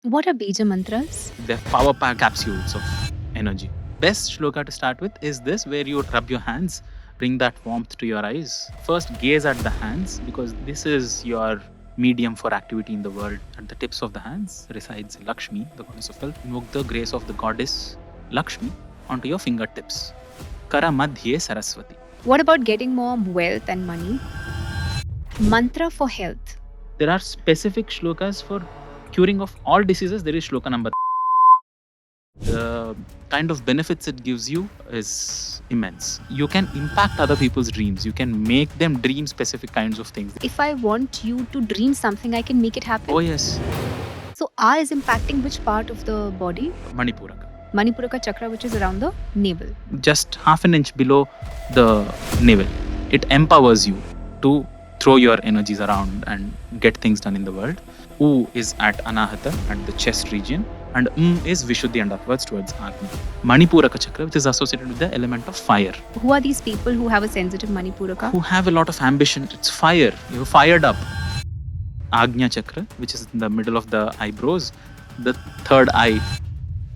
What are Beej mantras? They're power pack capsules of energy. Best shloka to start with is this, where you rub your hands, bring that warmth to your eyes. First, gaze at the hands, because this is your medium for activity in the world. At the tips of the hands resides Lakshmi, the goddess of wealth. Invoke the grace of the goddess Lakshmi onto your fingertips. Kara Madhye Saraswati. What about getting more wealth and money? Mantra for health. There are specific shlokas for curing of all diseases. There is shloka number. The kind of benefits it gives you is immense. You can impact other people's dreams. You can make them dream specific kinds of things. If I want you to dream something, I can make it happen. Oh yes. So R is impacting which part of the body? Manipuraka. Manipuraka chakra, which is around the navel. Just half an inch below the navel. It empowers you to throw your energies around and get things done in the world. U is at Anahata, at the chest region, and is Vishuddhi and upwards towards Agni. Manipuraka chakra, which is associated with the element of fire. Who are these people who have a sensitive Manipuraka? Who have a lot of ambition. It's fire. You're fired up. Agnya chakra, which is in the middle of the eyebrows, the third eye.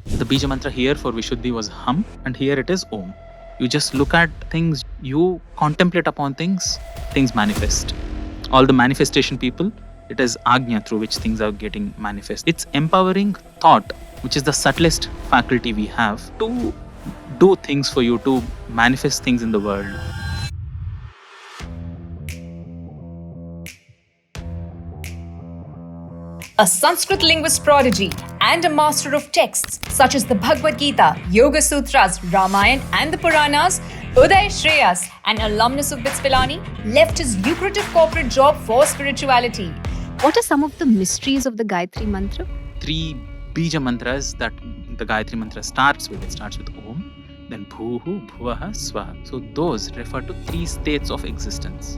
The Bija mantra here for Vishuddhi was Hum, and here it is Om. You just look at things, you contemplate upon things, things manifest. All the manifestation people, it is Agnya through which things are getting manifest. It's empowering thought, which is the subtlest faculty we have to do things for you, to manifest things in the world. A Sanskrit linguist prodigy and a master of texts such as the Bhagavad Gita, Yoga Sutras, Ramayana and the Puranas, Uday Shreyas, an alumnus of BITS Pilani, left his lucrative corporate job for spirituality. What are some of the mysteries of the Gayatri mantra? 3 Bija mantras that the Gayatri mantra starts with. It starts with Om, then Bhuhu, Bhuvaha, Swaha. So those refer to 3 states of existence.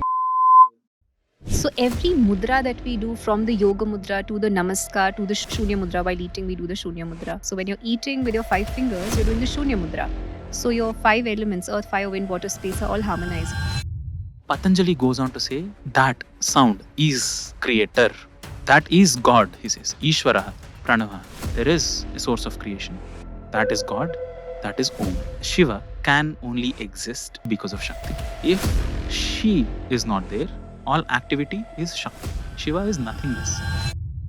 So every mudra that we do, from the yoga mudra to the namaskar to the shunya mudra, while eating we do the shunya mudra. So when you're eating with your 5 fingers, you're doing the shunya mudra. So your 5 elements, earth, fire, wind, water, space, are all harmonized. Patanjali goes on to say that sound is creator. That is God, he says. Ishvara, Pranava. There is a source of creation. That is God. That is Om. Shiva can only exist because of Shakti. If she is not there, all activity is Shakti. Shiva is nothingness.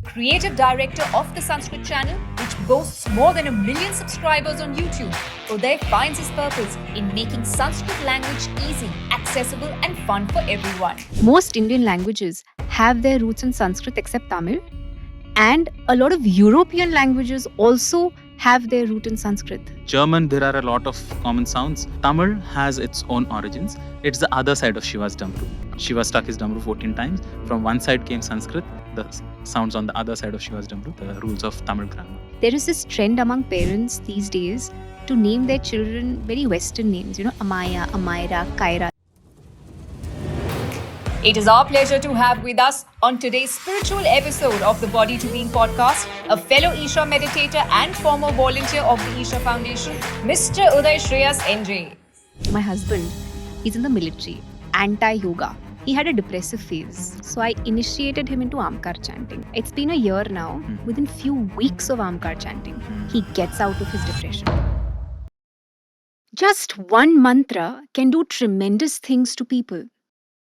Creative director of the Sanskrit channel, which boasts more than 1 million subscribers on YouTube, Uday finds his purpose in making Sanskrit language easy, accessible and fun for everyone. Most Indian languages have their roots in Sanskrit except Tamil, and a lot of European languages also have their root in Sanskrit. German, there are a lot of common sounds. Tamil has its own origins. It's the other side of Shiva's Damru. Shiva struck his Damru 14 times. From one side came Sanskrit, the sounds on the other side of Shiva's Damru, the rules of Tamil grammar. There is this trend among parents these days to name their children very Western names, Amaya, Amaira, Kaira. It is our pleasure to have with us on today's spiritual episode of the Body to Being podcast, a fellow Isha meditator and former volunteer of the Isha Foundation, Mr. Uday Shreyas NJ. My husband, he's in the military, anti-yoga. He had a depressive phase, so I initiated him into Amkar chanting. It's been a year now. Within few weeks of Amkar chanting, he gets out of his depression. Just one mantra can do tremendous things to people.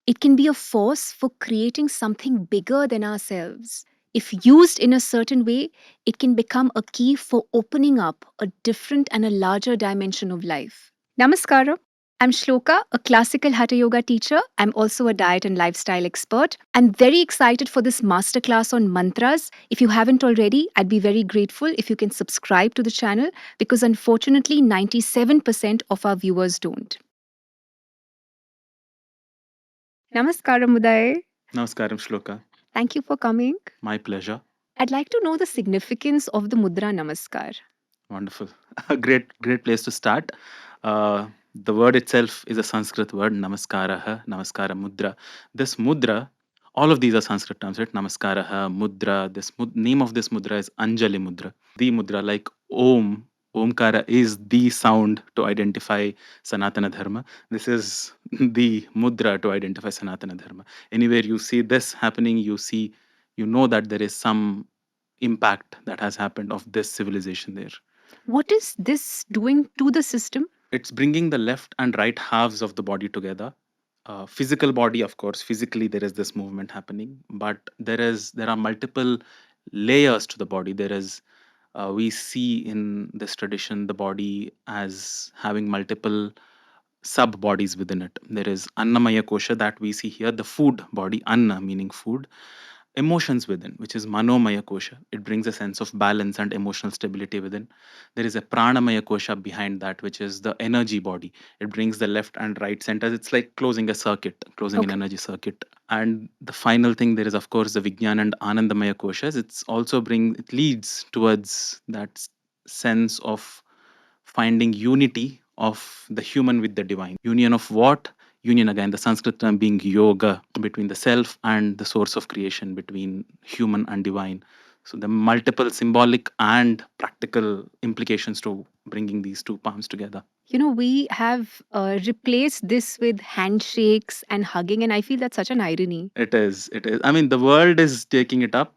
It can be a force for creating something bigger than ourselves. If used in a certain way, it can become a key for opening up a different and a larger dimension of life. Namaskar. I'm Shloka, a classical Hatha Yoga teacher. I'm also a diet and lifestyle expert. I'm very excited for this masterclass on mantras. If you haven't already, I'd be very grateful if you can subscribe to the channel, because unfortunately 97% of our viewers don't. Namaskaram, Uday. Namaskaram, Shloka. Thank you for coming. My pleasure. I'd like to know the significance of the Mudra Namaskar. Wonderful. A great place to start. The word itself is a Sanskrit word, Namaskaraha, Namaskara Mudra. This Mudra, all of these are Sanskrit terms, right? Namaskaraha, Mudra. This name of this Mudra is Anjali Mudra. The Mudra, like Om, Omkara is the sound to identify Sanatana Dharma. This is the Mudra to identify Sanatana Dharma. Anywhere you see this happening, you know that there is some impact that has happened of this civilization there. What is this doing to the system? It's bringing the left and right halves of the body together. Physical body, of course, physically there is this movement happening, but there are multiple layers to the body. There is We see in this tradition the body as having multiple sub bodies within it. There is Annamaya Kosha that we see here, the food body, Anna meaning food, emotions within, which is Manomaya Kosha. It brings a sense of balance and emotional stability within. There is a Pranamaya Kosha behind that, which is the energy body. It brings the left and right centers. It's like closing a circuit, closing an Okay. energy circuit. And the final thing, there is of course the Vijnana and Anandamaya Koshas. It leads towards that sense of finding unity of the human with the divine. Union of what? Union, again, the Sanskrit term being yoga, between the self and the source of creation, between human and divine. So the multiple symbolic and practical implications to bringing these two palms together. We have replaced this with handshakes and hugging, and I feel that's such an irony. It is. It is. I mean, the world is taking it up.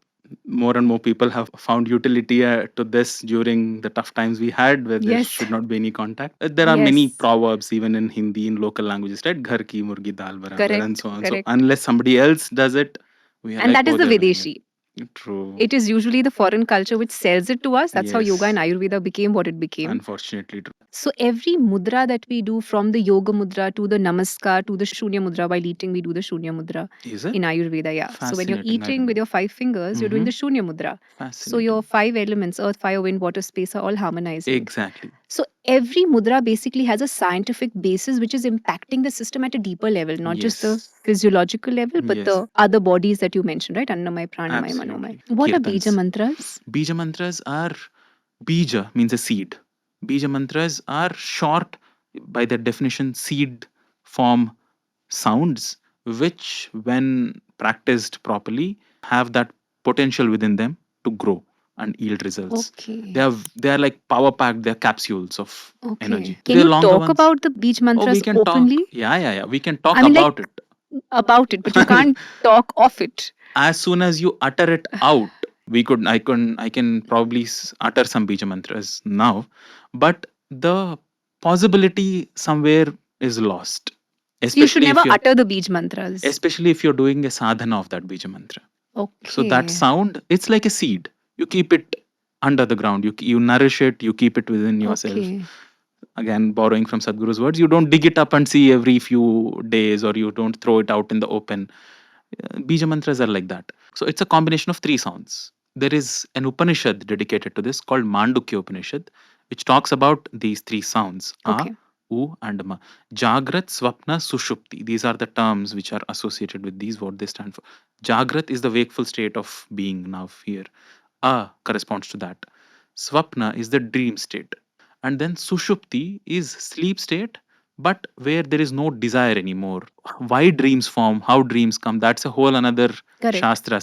More and more people have found utility to this during the tough times we had, where there Yes, should not be any contact. There are many yes, proverbs, even in Hindi, in local languages, right? Ghar ki murgi dal barabar, and correct, so on. So correct. unless somebody else does it, we are And like, that is oh, the they're doing it. Videshi. True. It is usually the foreign culture which sells it to us. That's how yoga Yes. and Ayurveda became what it became. Unfortunately, true. So every mudra that we do, from the yoga mudra to the namaskar to the shunya mudra, while eating we do the shunya mudra Is it? in Ayurveda. Yeah. So when you're Fascinating. I eating don't with know. your 5 fingers, you're doing the Mm-hmm. shunya mudra. So Fascinating. your 5 elements, earth, fire, wind, water, space, are all harmonizing. Exactly. So every mudra basically has a scientific basis which is impacting the system at a deeper level, not just the Yes. physiological level, but Yes. the other bodies that you mentioned, right? Annamaya, Pranamaya, Manomaya. Absolutely. What are Kirtans. Bija mantras? Bija mantras are, Bija means a seed. Bija mantras are short, by their definition, seed form sounds, which, when practiced properly, have that potential within them to grow and yield results. Okay. They are like power packed. They're capsules of Okay. energy. Can They're you longer talk ones. about the Beej Oh, mantras we can openly? talk. Yeah. We can talk I mean, like, about it. about it, but you can't talk of it. As soon as you utter it out, I can probably utter some bija mantras now, but the possibility somewhere is lost, So you should especially never if you're utter the Beej mantras. especially if you're doing a sadhana of that bija mantra. So that Okay. sound, it's like a seed. You keep it under the ground. You nourish it. You keep it within yourself. Okay. Again, borrowing from Sadhguru's words, you don't dig it up and see every few days, or you don't throw it out in the open. Bija mantras are like that. So it's a combination of three sounds. There is an Upanishad dedicated to this called Mandukya Upanishad, which talks about these three sounds: Okay. U, and Ma. Jagrat, Swapna, Sushupti. These are the terms which are associated with these, what they stand for. Jagrat is the wakeful state of being now here. Corresponds to that. Swapna is the dream state. And then Sushupti is sleep state, but where there is no desire anymore. Why dreams form, how dreams come, that's a whole another Correct. Shastra.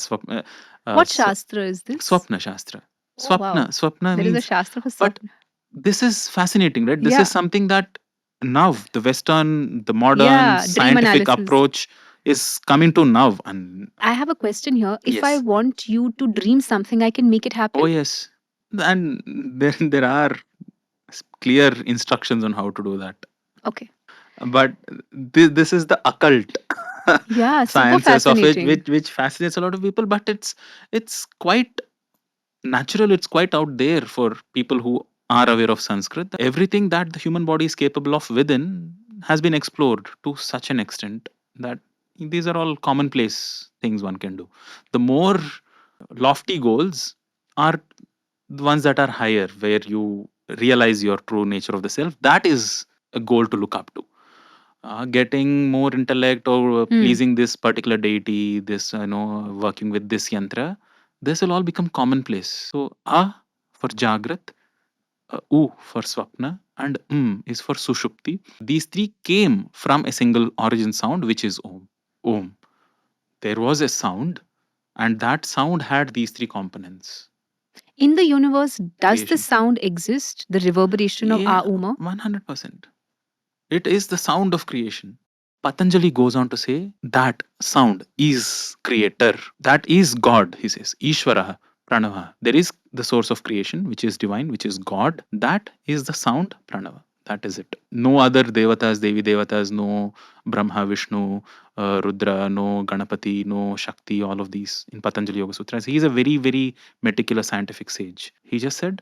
What Shastra is this? Swapna Shastra. Oh, wow. Swapna There is a means, Shastra for but Swapna. this is fascinating, right? This Yeah. is something that now the modern Yeah, dream scientific analysis. approach is coming to now. And I have a question here. If I yes, want you to dream something, I can make it happen? oh yes, and there are clear instructions on how to do that. Okay. But this is the occult Yeah, super sciences of it, fascinating. which fascinates a lot of people. But it's quite natural. It's quite out there for people who are aware of Sanskrit. Everything that the human body is capable of within has been explored to such an extent that these are all commonplace things one can do. The more lofty goals are the ones that are higher, where you realize your true nature of the self. That is a goal to look up to. Getting more intellect, or pleasing this particular deity, this, working with this yantra, this will all become commonplace. So for jagrat, u for swapna, and is for sushupti. These three came from a single origin sound, which is om. There was a sound, and that sound had these three components. In the universe, does Creation. the sound exist? The reverberation of Yeah, Auma? 100%. It is the sound of creation. Patanjali goes on to say that sound is creator. That is God, he says. Ishvara. Pranava. There is the source of creation, which is divine, which is God. That is the sound Pranava. That is it. No other devatas, Devi devatas, no Brahma, Vishnu, Rudra, no Ganapati, no Shakti, all of these in Patanjali Yoga Sutras. He is a very, very meticulous scientific sage. He just said,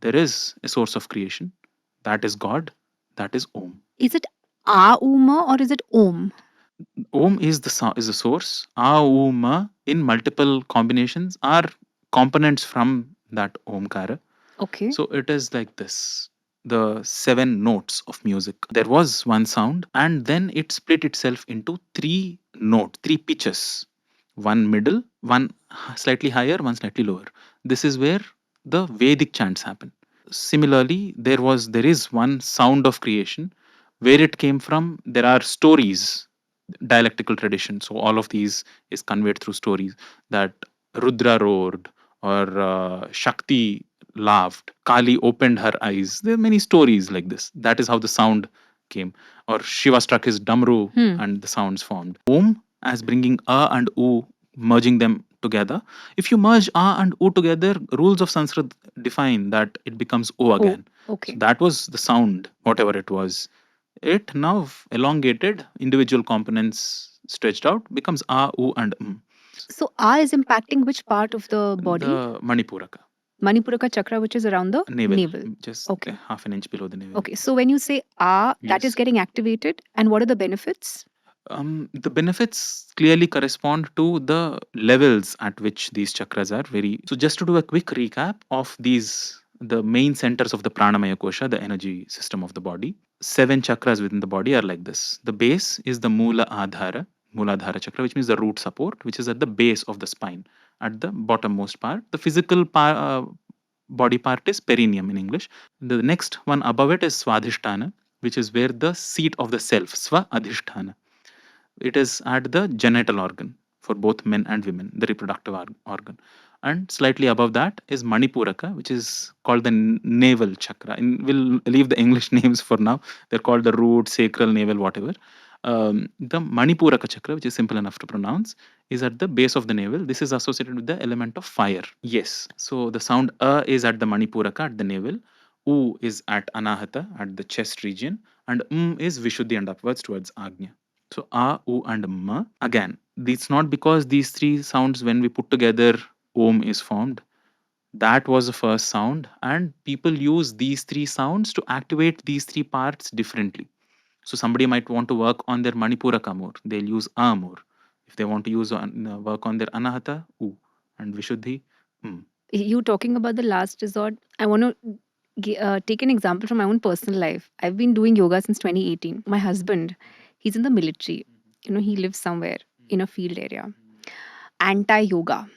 there is a source of creation. That is God. That is Om. Is it Auma or is it Om? Om is the source. Auma in multiple combinations are components from that Omkara. Okay. So it is like this. The 7 notes of music. There was one sound, and then it split itself into 3 pitches. One middle, one slightly higher, one slightly lower. This is where the Vedic chants happen. Similarly, there is one sound of creation. Where it came from, there are stories, dialectical tradition. So all of these is conveyed through stories, that Rudra roared, or Shakti laughed, Kali opened her eyes. There are many stories like this. That is how the sound came. Or Shiva struck his damru and the sounds formed. Om as bringing a and u, merging them together. If you merge a and u together, rules of Sanskrit define that it becomes o again. Okay. So that was the sound, whatever it was. It now elongated, individual components stretched out, becomes a, u, and m. So A is impacting which part of the body? The Manipuraka. Manipuraka chakra, which is around the navel. Just Okay. half an inch below the navel. Okay. So when you say A, that is Yes. getting activated. And what are the benefits? The benefits clearly correspond to the levels at which these chakras are very. So, just to do a quick recap of these, the main centers of the pranamaya kosha, the energy system of the body. 7 chakras within the body are like this. The base is the Mooladhara chakra, which means the root support, which is at the base of the spine, at the bottommost part. The physical body part is perineum in English. The next one above it is Swadhisthana, which is where the seat of the self, Swa Adhishthana. It is at the genital organ for both men and women, the reproductive organ. And slightly above that is Manipuraka, which is called the navel chakra. And we'll leave the English names for now. They're called the root, sacral, navel, whatever. The Manipuraka chakra, which is simple enough to pronounce, is at the base of the navel. This is associated with the element of fire. Yes. So the sound A is at the Manipuraka, at the navel. U is at Anahata, at the chest region. And is Vishuddhi and upwards towards Agnya. So A, U, and Ma. Again, it's not because these 3 sounds, when we put together, Om is formed. That was the first sound, and people use these 3 sounds to activate these 3 parts differently. So somebody might want to work on their Manipuraka more, they'll use A more. If they want to use work on their Anahata, U, and Vishuddhi, You talking about the last resort. I want to take an example from my own personal life. I've been doing yoga since 2018. My husband, he's in the military. He lives somewhere in a field area. Anti-yoga.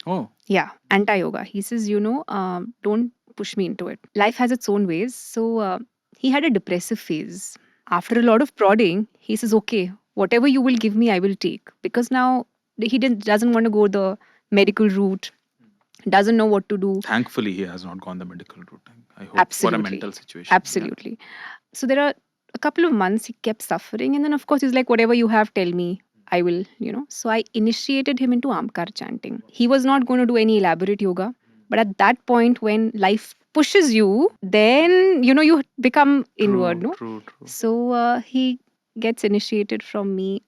Oh, Yeah, anti-yoga. He says, don't push me into it. Life has its own ways. So he had a depressive phase. After a lot of prodding, he says, okay, whatever you will give me, I will take. Because now he doesn't want to go the medical route, doesn't know what to do. thankfully he has not gone the medical route. I hope for a Absolutely. mental situation. Yeah. Absolutely. So there are a couple of months he kept suffering. And then, of course, he's like, whatever you have, tell me. I will. So I initiated him into Amkar chanting. He was not going to do any elaborate yoga. But at that point, when life pushes you, then, you become inward. No? True. So he gets initiated from me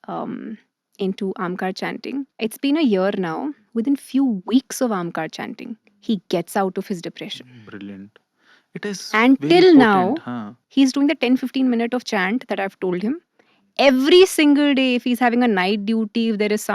into Amkar chanting. It's been a year now. Within few weeks of Amkar chanting, he gets out of his depression. Brilliant. It is And very till now, potent, huh? he's doing the 10-15 minute of chant that I've told him. Every single day, if he's having a night duty, if there is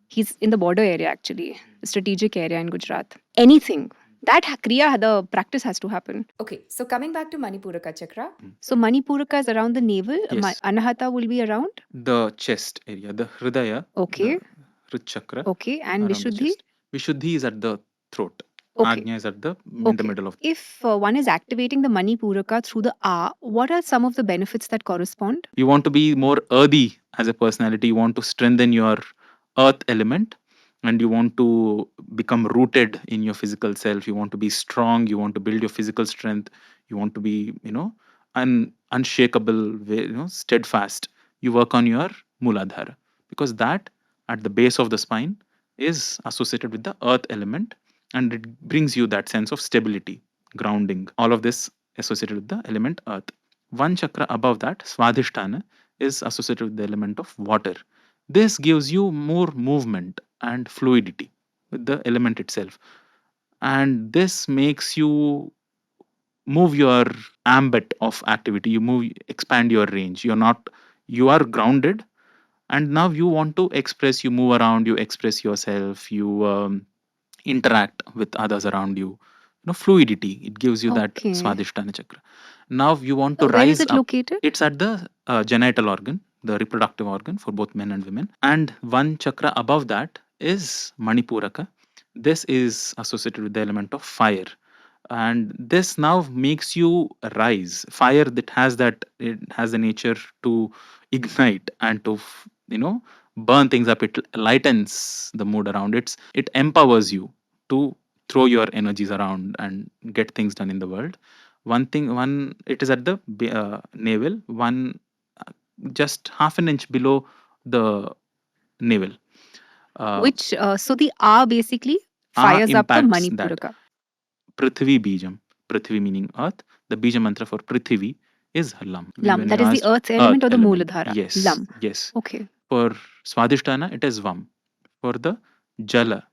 he's in the border area actually, the strategic area in Gujarat. Anything. That kriya, the practice has to happen. Okay, so coming back to Manipuraka chakra. So Manipuraka is around the navel. Yes. Anahata will be around. The chest area, the Hridaya. Okay. The Hrid chakra. Okay. And around the Vishuddhi? chest. Vishuddhi is at the throat. Okay. Agnya is at the in Okay. the middle of. If one is activating the Manipuraka through the A, what are some of the benefits that correspond? You want to be more earthy as a personality. You want to strengthen your earth element, and you want to become rooted in your physical self. You want to be strong. You want to build your physical strength. You want to be, unshakable, steadfast. You work on your Mooladhara, because that at the base of the spine is associated with the earth element, and it brings you that sense of stability, grounding. All of this associated with the element earth. One chakra above that, Swadhisthana, is associated with the element of water. This gives you more movement and fluidity with the element itself. And this makes you move your ambit of activity. You move, expand your range. You are grounded, and now you want to express. You move around, you express yourself, you interact with others around you. Fluidity. It gives you that Okay. Swadhisthana chakra. Now you want to Where is rise it up. located? It's at the genital organ, the reproductive organ for both men and women. And one chakra above that is Manipuraka. This is associated with the element of fire. And this now makes you rise. Fire, it has the nature to ignite and to burn things up. It lightens the mood around it empowers you to throw your energies around and get things done in the world. One it is at the navel, one just half an inch below the navel. Which, so the R basically fires up the Impacts that. Manipuraka. Prithvi Bijam. Prithvi meaning earth. The Bija mantra for Prithvi is Lam. Lam. When you That is the asked earth's earth element or the element, Mooladhara? yes, Lam. yes. Okay. For Swadhisthana, it is Vam. For the Jala,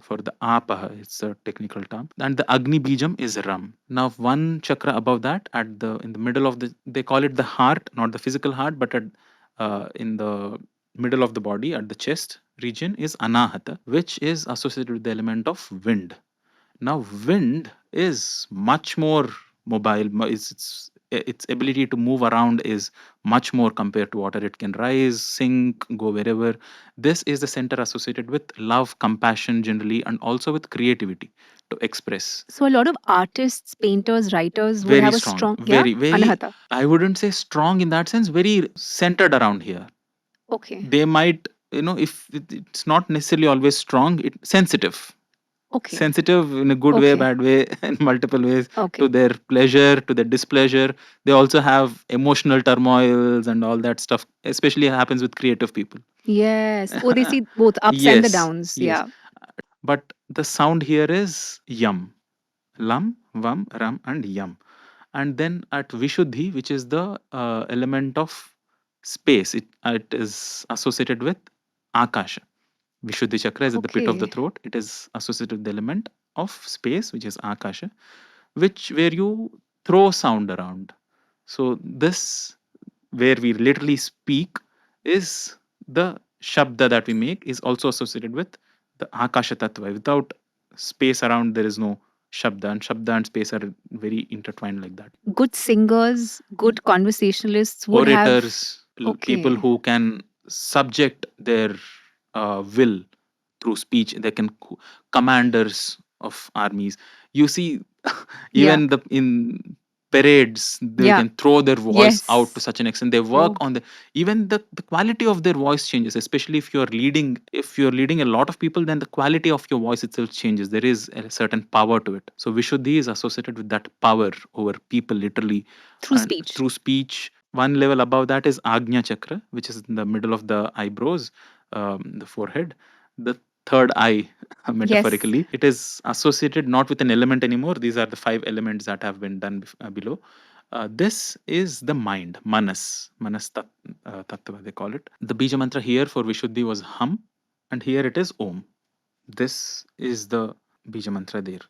for the Apaha, it's a technical term. And the Agni Bijam is Ram. Now, one chakra above that, in the middle of they call it the heart, not the physical heart, but in the middle of the body, at the chest region, is Anahata, which is associated with the element of wind. Now, wind is much more mobile. Its ability to move around is much more compared to water. It can rise, sink, go wherever. This is the center associated with love, compassion generally, and also with creativity to express. So a lot of artists, painters, writers would Very have a strong, strong, yeah, very. Anahata. I wouldn't say strong in that sense. Very centered around here. Okay. They might, if it's not necessarily always strong, sensitive. Okay. Sensitive in a good way, Okay. bad way, in multiple ways, Okay. to their pleasure, to their displeasure. They also have emotional turmoils and all that stuff, especially happens with creative people. Yes. Oh, they see both ups and the Yes, downs. yes. Yeah. But the sound here is yam. Lam, vam, ram, and yam. And then at Vishuddhi, which is the element of space, it is associated with Akasha. Vishuddhi chakra is at the pit of the Okay. throat. It is associated with the element of space, which is Akasha, where you throw sound around. So this, where we literally speak, is the shabda that we make is also associated with the Akasha Tattva. Without space around, there is no shabda, and space are very intertwined like that. Good singers, good conversationalists would have. Orators, people Okay. who can subject their will through speech. They can commanders of armies. You see, Yeah. even in parades, they Yeah. can throw their voice out to Yes. such an extent. They work Okay. on even the quality of their voice changes, especially if you're leading. If you're leading a lot of people, then the quality of your voice itself changes. There is a certain power to it. So Vishuddhi is associated with that power over people, literally, Through and speech. through speech. One level above that is Agnya Chakra, which is in the middle of the eyebrows, the forehead. The third eye, Yes. metaphorically, it is associated not with an element anymore. These are the 5 elements that have been done below. This is the mind, tattva, they call it. The bija mantra here for Vishuddhi was hum, and here it is om. This is the bija mantra there.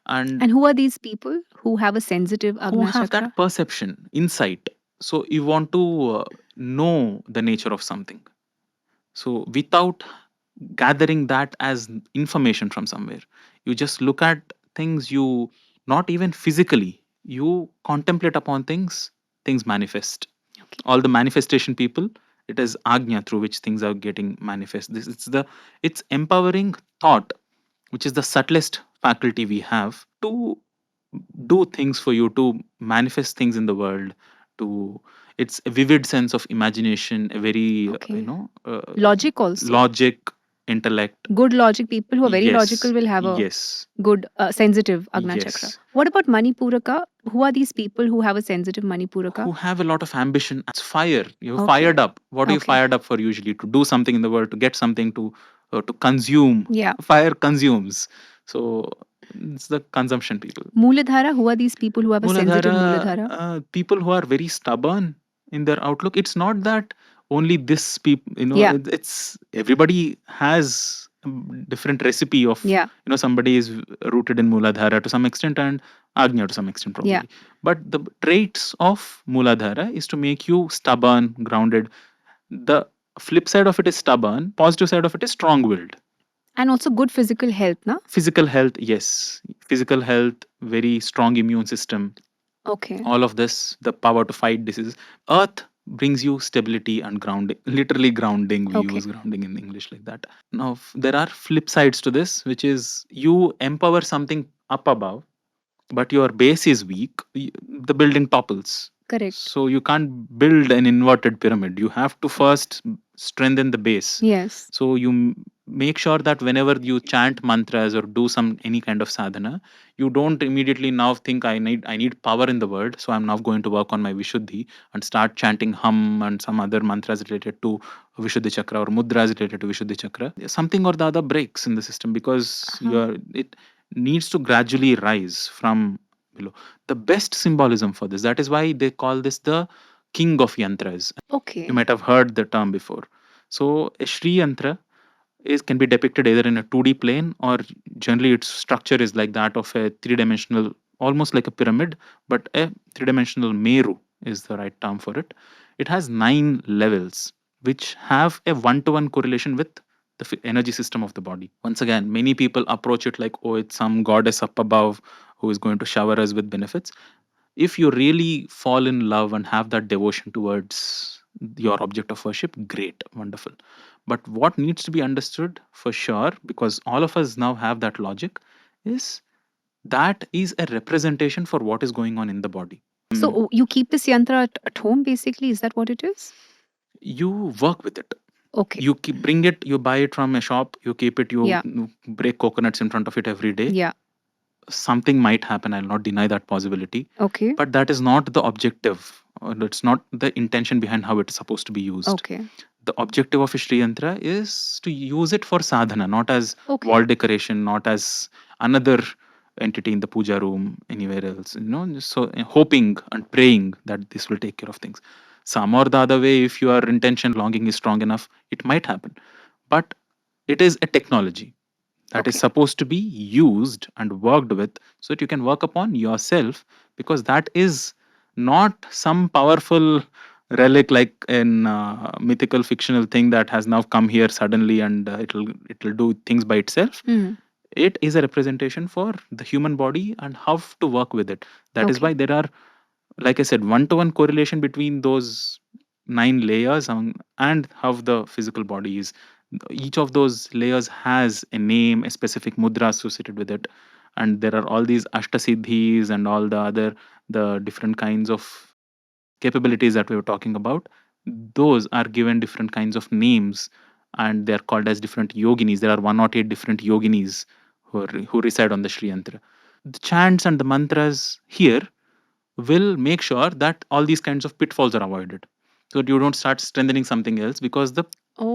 And And who are these people who have a sensitive who Agna have chakra? that perception, insight. So you want to know the nature of something. So without gathering that as information from somewhere, you just look at things. You not even physically, you contemplate upon things manifest. Okay. All the manifestation people, it is agnya through which things are getting manifest. It's empowering thought, which is the subtlest faculty we have to do things for you, to manifest things in the world. To It's a vivid sense of imagination, a very Okay. Logic also. logic, intellect. Good logic people who are very Yes, logical will have a yes, good sensitive Agna chakra. yes. What about Manipuraka? Who are these people who have a sensitive Manipuraka? Who have a lot of ambition. It's fire. You're Okay. fired up. What are you Okay. fired up for usually? To do something in the world, to get something, to consume. Yeah. Fire consumes. So it's the consumption people. Mooladhara, who are these people who have a sensitive Mooladhara? People who are very stubborn in their outlook. It's not that only this people, Yeah. it's everybody has a different recipe of, Yeah. somebody is rooted in Mooladhara to some extent and Agnya to some extent probably. Yeah. But the traits of Mooladhara is to make you stubborn, grounded. The flip side of it is stubborn, positive side of it is strong willed. And also good physical health, na? Physical health, yes. Physical health, very strong immune system. Okay. All of this, the power to fight diseases. Earth brings you stability and grounding. Literally grounding, we Okay. use grounding in English like that. Now, there are flip sides to this, which is you empower something up above, but your base is weak, the building topples. Correct. So you can't build an inverted pyramid. You have to first strengthen the base. Yes. So you make sure that whenever you chant mantras or do any kind of sadhana, you don't immediately now think I need power in the world, so I'm now going to work on my Vishuddhi and start chanting hum and some other mantras related to Vishuddhi chakra or mudras related to Vishuddhi chakra. Something or the other breaks in the system because it needs to gradually rise from below. The best symbolism for this, that is why they call this the king of yantras. Okay. You might have heard the term before. So a Shri yantra can be depicted either in a 2D plane, or generally its structure is like that of a three-dimensional, almost like a pyramid, but a three-dimensional meru is the right term for it. It has 9 levels which have a one-to-one correlation with the energy system of the body. Once again, many people approach it like, oh, it's some goddess up above who is going to shower us with benefits. If you really fall in love and have that devotion towards your object of worship, great, wonderful. But what needs to be understood for sure, because all of us now have that logic, is that is a representation for what is going on in the body. So you keep this yantra at home, basically? Is that what it is? You work with it. Okay. You bring it, you buy it from a shop, you keep it, you Yeah. break coconuts in front of it every day. Yeah. Something might happen, I'll not deny that possibility. Okay. But that is not the objective. That's not the intention behind how it's supposed to be used. Okay. The objective of a Shri Yantra is to use it for sadhana, not as Okay. wall decoration, not as another entity in the puja room, anywhere else. So hoping and praying that this will take care of things. Some or the other way, if your intention, longing is strong enough, it might happen. But it is a technology that is Okay. supposed to be used and worked with so that you can work upon yourself, because that is not some powerful relic like an mythical fictional thing that has now come here suddenly and it'll do things by itself. It is a representation for the human body and how to work with it. That is Okay. why there are, like I said, one-to-one correlation between those 9 layers and how the physical body is. Each of those layers has a name, a specific mudra associated with it, and there are all these ashtasiddhis and all the different kinds of capabilities that we were talking about. Those are given different kinds of names, and they are called as different yoginis. There are 108 different yoginis who reside on the Sri Yantra. The chants and the mantras here will make sure that all these kinds of pitfalls are avoided, so that you don't start strengthening something else, because the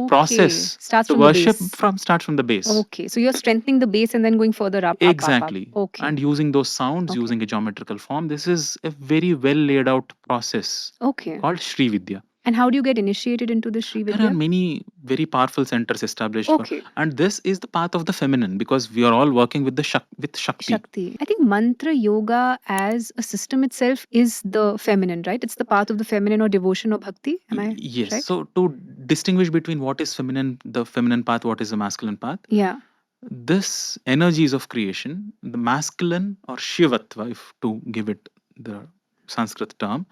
process starts to from the worship base. starts from the base. Okay, so you're strengthening the base and then going further up. Exactly. Up. Okay. And using those sounds, Okay. using a geometrical form, this is a very well laid out process Okay. called Sri Vidya. And how do you get initiated into the Sri Vidya? There are many very powerful centers established. Okay. And this is the path of the feminine, because we are all working with with Shakti. Shakti. I think mantra yoga as a system itself is the feminine, right? It's the path of the feminine or devotion or bhakti. Am I Yes. right? So to distinguish between what is feminine, the feminine path, what is the masculine path, Yeah. this energies of creation, the masculine or Shivatva, if to give it the Sanskrit term,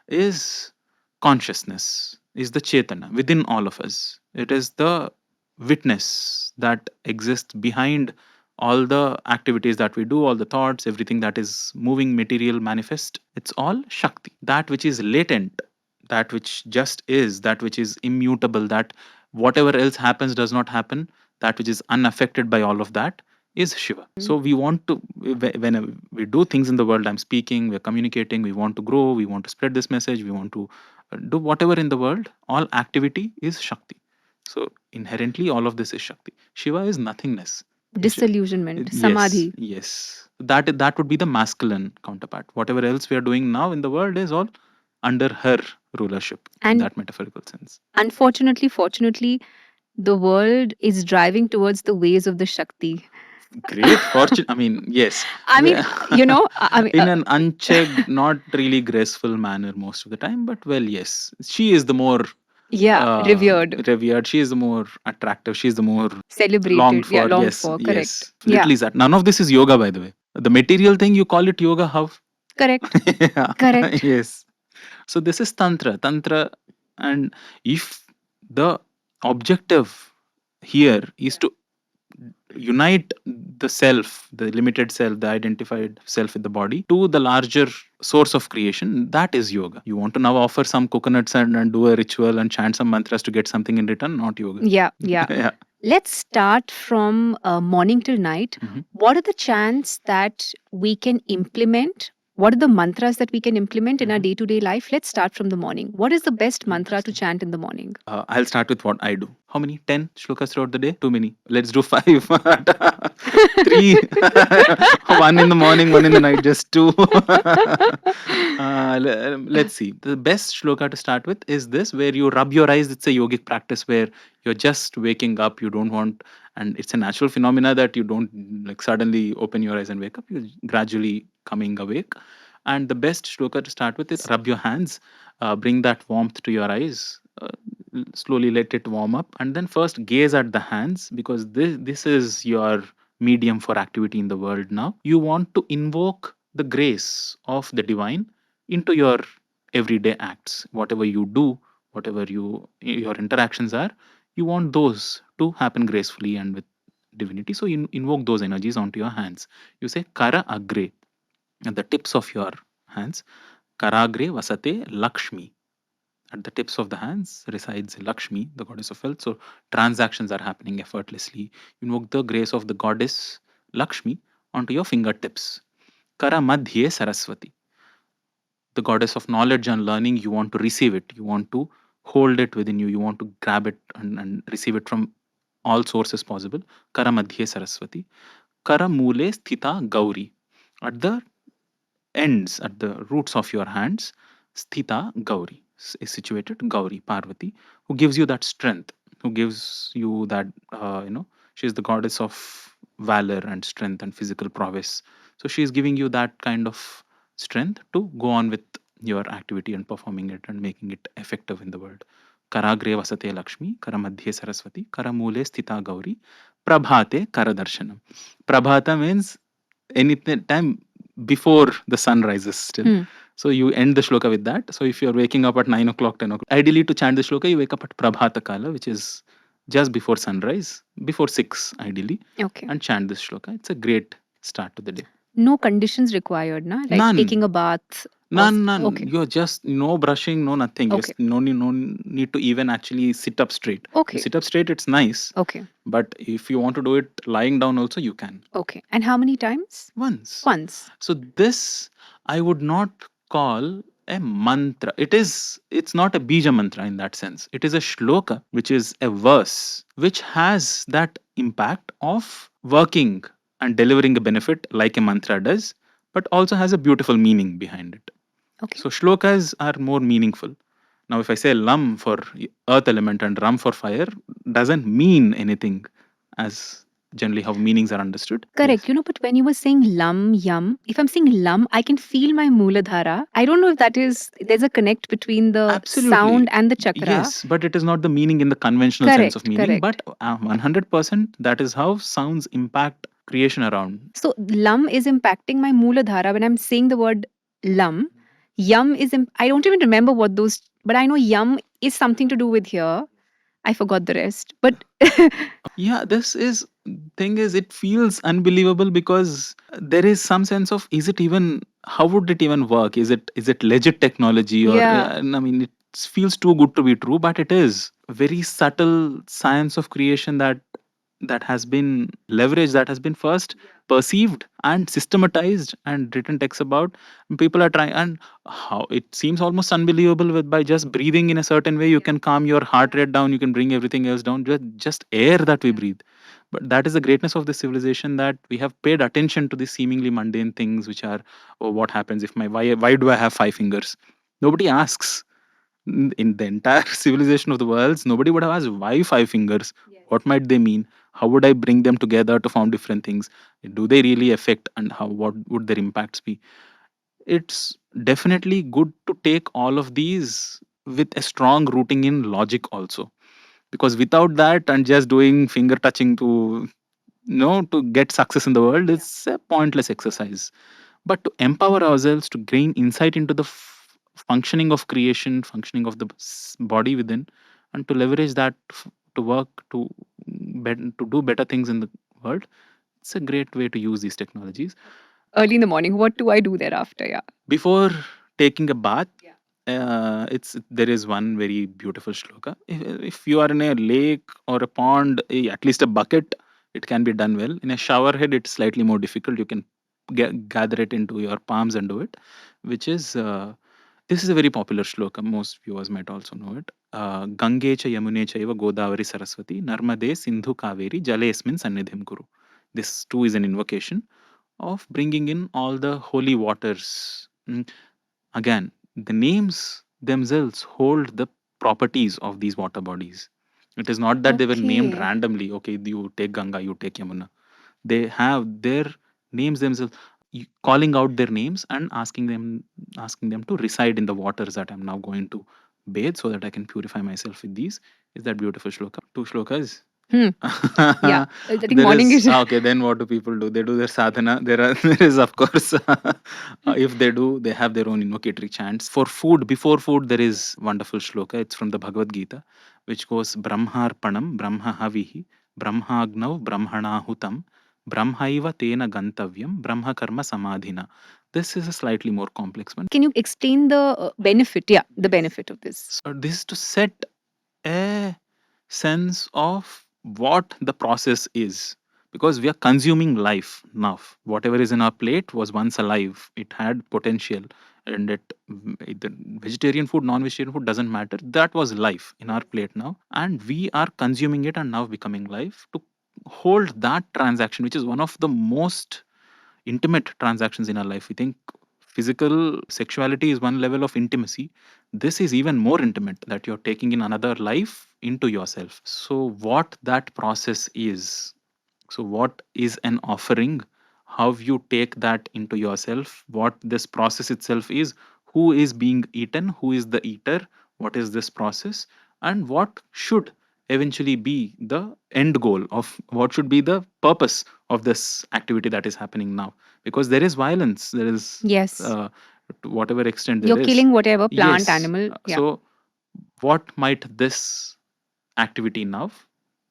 is consciousness, is the Chetana within all of us. It is the witness that exists behind all the activities that we do, all the thoughts, everything that is moving, material, manifest. It's all Shakti. That which is latent, that which just is, that which is immutable, that whatever else happens does not happen, that which is unaffected by all of that is Shiva. So we want to, when we do things in the world, I'm speaking, we're communicating, we want to grow, we want to spread this message, we want to do whatever in the world, all activity is Shakti. So inherently, all of this is Shakti. Shiva is nothingness. Disillusionment, Yes, samadhi. yes. That would be the masculine counterpart. Whatever else we are doing now in the world is all under her rulership in And that metaphorical sense. unfortunately, fortunately, the world is driving towards the ways of the Shakti. Great fortune. I mean, yes. I mean, I mean, In an unchecked, not really graceful manner most of the time, but well, yes. She is the more yeah, revered, revered. She is the more attractive. She is the more longed celebrated, yeah, for. longed Yes, for, correct. yes. Yeah, Literally that. None of this is yoga, by the way. The material thing, you call it yoga, how? correct, Yeah. correct. Yes. So this is Tantra. Tantra, and if the objective here is to unite the self, the limited self, the identified self with the body, to the larger source of creation, that is yoga. You want to now offer some coconuts and do a ritual and chant some mantras to get something in return, not yoga. Yeah, yeah. Yeah. Let's start from morning till night. Mhm. What are the chants that we can implement? What are the mantras that we can implement in our day to day life? Let's start from the morning. What is the best mantra to chant in the morning? I'll start with what I do. How many? 10 shlokas throughout the day? Too many. Let's do 5. 3. One in the morning, one in the night, just 2. Let's see. The best shloka to start with is this, where you rub your eyes. It's a yogic practice where you're just waking up. You don't want, and it's a natural phenomena that you don't like suddenly open your eyes and wake up. You're gradually coming awake. And the best shloka to start with is rub your hands, bring that warmth to your eyes, slowly let it warm up, and then first gaze at the hands, because this is your medium for activity in the world now. You want to invoke the grace of the divine into your everyday acts. Whatever you do, whatever your interactions are, you want those to happen gracefully and with divinity. So you invoke those energies onto your hands. You say Kara Agre at the tips of your hands. Karagre Vasate Lakshmi. At the tips of the hands resides Lakshmi, the goddess of wealth. So transactions are happening effortlessly. Invoke the grace of the goddess Lakshmi onto your fingertips. Kara Madhye Saraswati, the goddess of knowledge and learning. You want to receive it. You want to hold it within you. You want to grab it and receive it from all sources possible. Kara Madhye Saraswati. Kara Mule Sthita Gauri. At the ends, at the roots of your hands, Sthita Gauri is situated. Gauri, Parvati, who gives you that strength, who gives you that, she is the goddess of valor and strength and physical prowess. So she is giving you that kind of strength to go on with your activity and performing it and making it effective in the world. Karagre Vasate Lakshmi, Karamadhye Saraswati, Karamule Sthita Gauri, Prabhate Karadarshanam. Prabhata means any time before the sun rises still. So you end the shloka with that. So if you're waking up at 9 o'clock, 10 o'clock, ideally to chant the shloka, you wake up at Prabhata Kala, which is just before sunrise, before 6 ideally, Okay. and chant this shloka. It's a great start to the day. No conditions required, na? Like None. taking a bath. None. Okay. You're just no brushing, no nothing. Okay. No need to even actually sit up straight. Okay. You sit up straight, it's nice. Okay. But if you want to do it lying down also, you can. Okay. And how many times? Once. Once. So this I would not call a mantra. It's not a bija mantra in that sense. It is a shloka, which is a verse, which has that impact of working and delivering a benefit like a mantra does, but also has a beautiful meaning behind it. Okay. So shlokas are more meaningful. Now, if I say lam for earth element and ram for fire, doesn't mean anything as generally how meanings are understood. Correct. But when you were saying lam, yum, if I'm saying lam, I can feel my Mooladhara. I don't know if there's a connect between the Absolutely. sound and the chakra. Yes, but it is not the meaning in the conventional sense of meaning. Correct. But 100% that is how sounds impact creation around. So lam is impacting my Mooladhara when I'm saying the word lam. Yum is, I don't even remember what those, but I know yum is something to do with here. I forgot the rest. But Yeah, thing is it feels unbelievable because there is some sense of, is it even, how would it even work? Is it legit technology, or Yeah. I mean, it feels too good to be true, but it is a very subtle science of creation that has been leveraged, that has been first perceived and systematized and written texts about. People are trying, and how it seems almost unbelievable, with by just breathing in a certain way you can calm your heart rate down, you can bring everything else down, just air that we breathe. But that is the greatness of this civilization, that we have paid attention to the seemingly mundane things, which are, oh, what happens if my, why do I have 5 fingers? Nobody asks. In the entire civilization of the world, nobody would have asked why 5 fingers. What might they mean? How would I bring them together to form different things? Do they really affect, and how, what would their impacts be? It's definitely good to take all of these with a strong rooting in logic also, because without that and just doing finger touching to, to get success in the world, it's a pointless exercise. But to empower ourselves, to gain insight into the functioning of creation, functioning of the body within, and to leverage that to work to to do better things in the world, it's a great way to use these technologies. Early in the morning, what do I do thereafter? Yeah. Before taking a bath, it's there is one very beautiful shloka. If you are in a lake or a pond, at least a bucket, it can be done well. In a shower head, it's slightly more difficult. You can gather it into your palms and do it, which is this is a very popular shloka. Most viewers might also know it. Gange cha yamune chaiva godavari saraswati narmade sindhu kaveri jalesmin sannidhim kuru. This too is an invocation of bringing in all the holy waters. Again, the names themselves hold the properties of these water bodies. It is not that they were named randomly. Okay, you take Ganga, you take Yamuna. They have their names themselves, calling out their names and asking them to reside in the waters that I'm now going to bathe, so that I can purify myself with these. Is that beautiful shloka? 2 shlokas. Yeah, I think There morning is is. okay. Then what do people do? They do their sadhana. There is, of course, if they do, they have their own invocatory chants. For food, before food, there is wonderful shloka. It's from the Bhagavad Gita, which goes Brahmarpanam, Brahma Havihi, Brahmagnav, Brahmanahutam, Brahmaiva Tena Gantavyam, Brahma Karma Samadhina. This is a slightly more complex one. Can you explain the benefit? Yeah, the benefit of this. So this is to set a sense of what the process is, because we are consuming life now. Whatever is in our plate was once alive, it had potential, and either vegetarian food, non-vegetarian food, doesn't matter, that was life in our plate now, and we are consuming it and now becoming life. To hold that transaction, which is one of the most intimate transactions in our life. We think physical sexuality is one level of intimacy. This is even more intimate, that you're taking in another life into yourself. So, what that process is, so what is an offering, how you take that into yourself, what this process itself is, who is being eaten, who is the eater, what is this process, and what should eventually be the end goal, of what should be the purpose of this activity that is happening now. Because there is violence, there is, Yes. to whatever extent there You're is, killing whatever plant, yes, animal. Yeah. so what might this activity now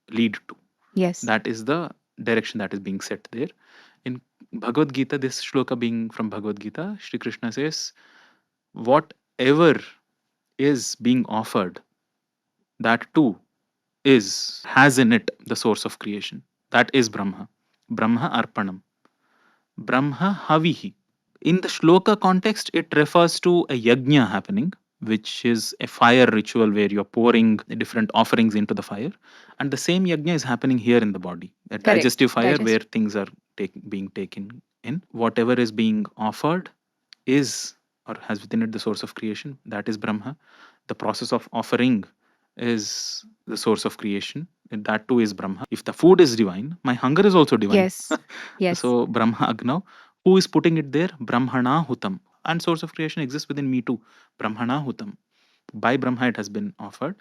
lead to? Yes. That is the direction that is being set there. In Bhagavad Gita, this shloka being from Bhagavad Gita, Shri Krishna says, whatever is being offered, that too has in it the source of creation. That is Brahma. Brahma Arpanam. Brahma Havihi. In the shloka context, it refers to a yajna happening, which is a fire ritual where you're pouring different offerings into the fire. And the same yajna is happening here in the body, a digestive fire where things are being taken in. Whatever is being offered is, or has within it, the source of creation. That is Brahma. The process of offering is the source of creation, and that too is Brahma. If the food is divine, my hunger is also divine. Yes. Yes. So Brahma Agnav, who is putting it there? Brahmana Hutam. And source of creation exists within me too. Brahmana Hutam. By Brahma it has been offered.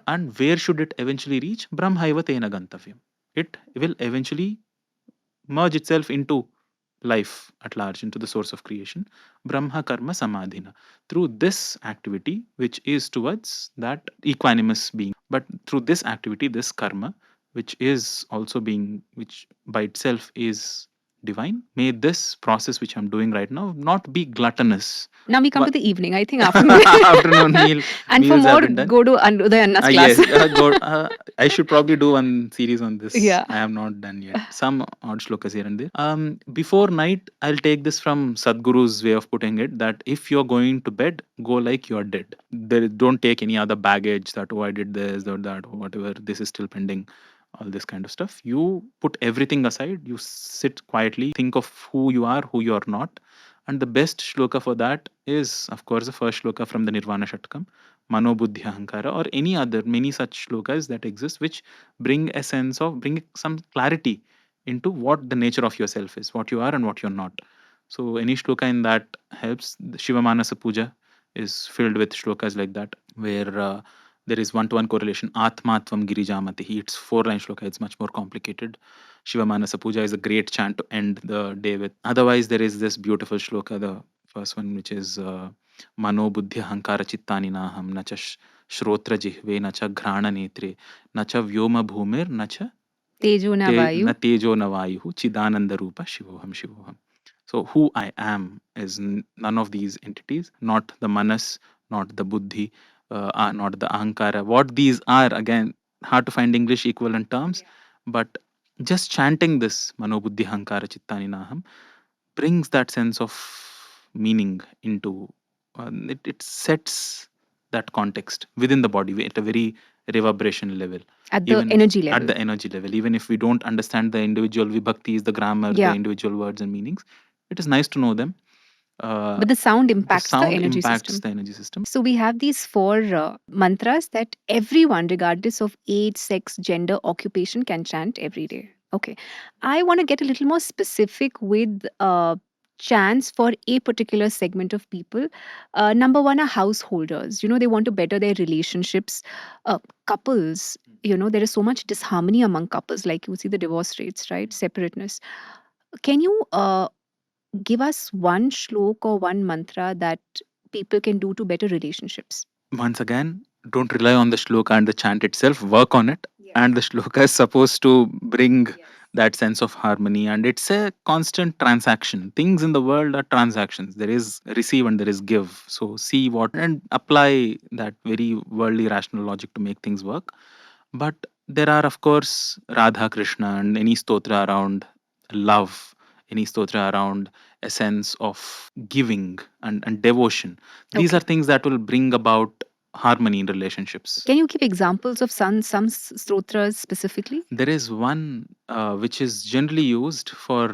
And where should it eventually reach? Brahmaiva Tena Gantavyam. It will eventually merge itself into life at large, into the source of creation. Brahma Karma Samadhina. Through this activity, which is towards that equanimous being, but through this activity, this karma, which is also being, which by itself is divine, may this process which I'm doing right now not be gluttonous. Now we come to the evening. I think afternoon. Afternoon meal. And for meals have more, been done. go to Uday Anna's class. Yes, I should probably do one series on this. Yeah. I have not done yet. Some odd shlokas here and there. Before night, I'll take this from Sadhguru's way of putting it, that if you're going to bed, go like you're dead. Don't take any other baggage that, oh, I did this or that or whatever. This is still pending. all this kind of stuff. You put everything aside, you sit quietly, think of who you are, who you're not. And the best shloka for that is, of course, the first shloka from the Nirvana Shatkam, Mano Buddhi Ahankara, or any other, many such shlokas that exist, which bring some clarity into what the nature of yourself is, what you are and what you're not. So any shloka in that helps. The Shiva Manasa Puja is filled with shlokas like that, where there is one-to-one correlation. Atmatvam Girijamati. It's 4-line shloka. It's much more complicated. Shiva Manasa Puja is a great chant to end the day with. Otherwise, there is this beautiful shloka, the first one, which is Mano Buddhya Hankara Chittani Naham Nacha Shrotra Jihve Nacha Ghrana Netre Nacha Vyoma Bhumir Nacha Tejo na Na vayu. Tejo Navayuhu Chidananda Rupa Shivoham Shivoham. So who I am is none of these entities, not the manas, not the buddhi, not the ahankara. What these are, again, hard to find English equivalent terms, but just chanting this mano buddhi ahankara chittani naham brings that sense of meaning into it sets that context within the body at a very reverberation level. At the energy level. At the energy level, even if we don't understand the individual vibhaktis, the grammar, the Yeah. individual words and meanings, it is nice to know them. But the sound impacts the energy impacts system. the energy system. So we have these 4 mantras that everyone, regardless of age, sex, gender, occupation, can chant every day. Okay. I want to get a little more specific with chants for a particular segment of people. Number one are householders. They want to better their relationships. Couples, there is so much disharmony among couples, like you see the divorce rates, right? Separateness. Can you give us one shlok or one mantra that people can do to better relationships? Once again, don't rely on the shloka and the chant itself, work on it. And the shloka is supposed to bring that sense of harmony, and it's a constant transaction. Things in the world are transactions. There is receive and there is give. So see what and apply that very worldly rational logic to make things work. But there are, of course, Radha Krishna and any stotra around love, any stotra around a sense of giving and devotion. These Okay. are things that will bring about harmony in relationships. Can you give examples of some stotras specifically? There is one which is generally used for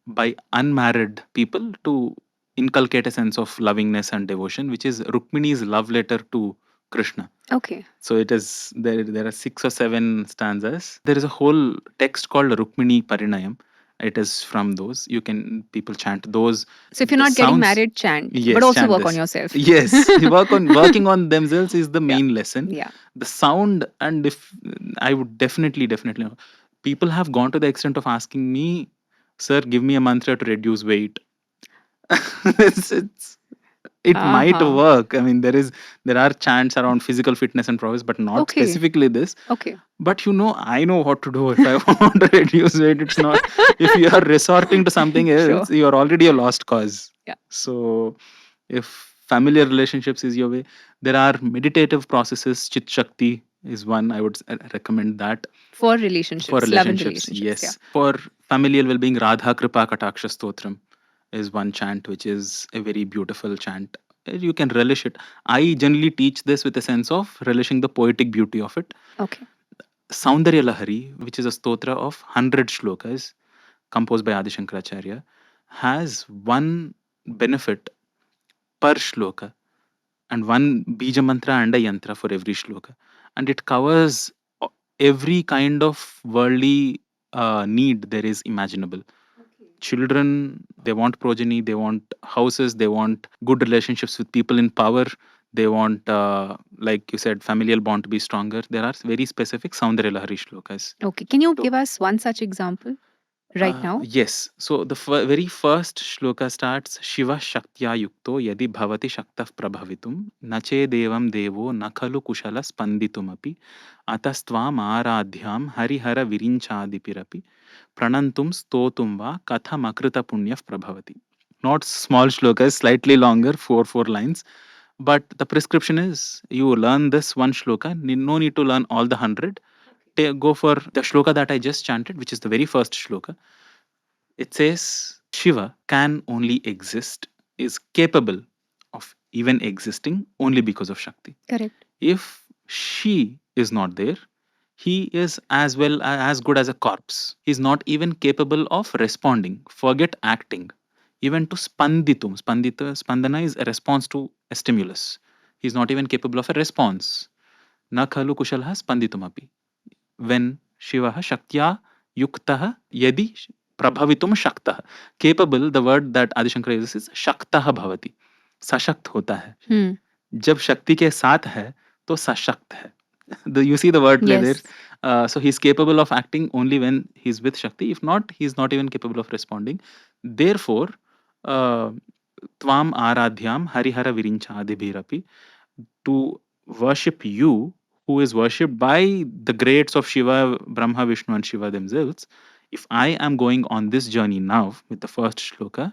by unmarried people to inculcate a sense of lovingness and devotion, which is Rukmini's love letter to Krishna. Okay. So it is there are 6 or 7 stanzas. There is a whole text called Rukmini Parinayam. It is from those. People chant those. So if you're not getting married, chant, Yes, but also chant work this. on yourself. Yes, working on themselves is the main lesson. Yeah. The sound, and if I would definitely people have gone to the extent of asking me, sir, give me a mantra to reduce weight. It might work. I mean, there are chants around physical fitness and prowess, but not Okay. specifically this. Okay. But I know what to do if I want to reduce weight. It's not if you are resorting to something else, Sure. you are already a lost cause. Yeah. So if familiar relationships is your way, there are meditative processes. Chit Shakti is one. I would recommend that. For relationships, For love and relationships, relationships. yes. For familial well-being, Radha Kripa Kataksha Stotram is one chant, which is a very beautiful chant. You can relish it. I generally teach this with a sense of relishing the poetic beauty of it. Okay. Saundarya Lahari, which is a stotra of 100 shlokas composed by Adi Shankaracharya, has one benefit per shloka and one bija mantra and a yantra for every shloka. And it covers every kind of worldly need there is imaginable. Children, they want progeny, they want houses, they want good relationships with people in power, they want, like you said, familial bond to be stronger. There are very specific Saundarya Lahari shlokas. Okay. Can you give us one such example right now? Yes. So the very first shloka starts Shiva Shaktya Yukto Yadi Bhavati Shaktaf Prabhavitum Nache Devam Devo Nakalu Kushala Spanditumapi Atastvam Aradhyam Harihara Virinchadipirapi Pranantum Stotum Va Katham Akrita Punyaf Prabhavati. Not small shlokas, slightly longer, four lines. But the prescription is you learn this one shloka, no need to learn all the 100. Go for the shloka that I just chanted, which is the very first shloka. It says Shiva can only exist, is capable of even existing only because of Shakti. Correct. If she is not there, he is as well as good as a corpse. He's not even capable of responding. Forget acting. Even to spanditum. Spandana is a response to a stimulus. He's not even capable of a response. Na khalu kushalha spanditumapi. When Shiva Shaktya Yuktah Yadi Prabhavitum Shaktah. Capable, the word that Adi Shankara uses is Shaktah Bhavati. सशक्त होता है. जब शक्ति के साथ है तो सशक्त है. You see the word play there. So he's capable of acting only when he's with Shakti. If not, he's not even capable of responding. Therefore, Tvam Aradhyam Harihara Virinchadibhirapi, to worship you, who is worshipped by the greats of Shiva, Brahma, Vishnu, and Shiva themselves. If I am going on this journey now with the first shloka,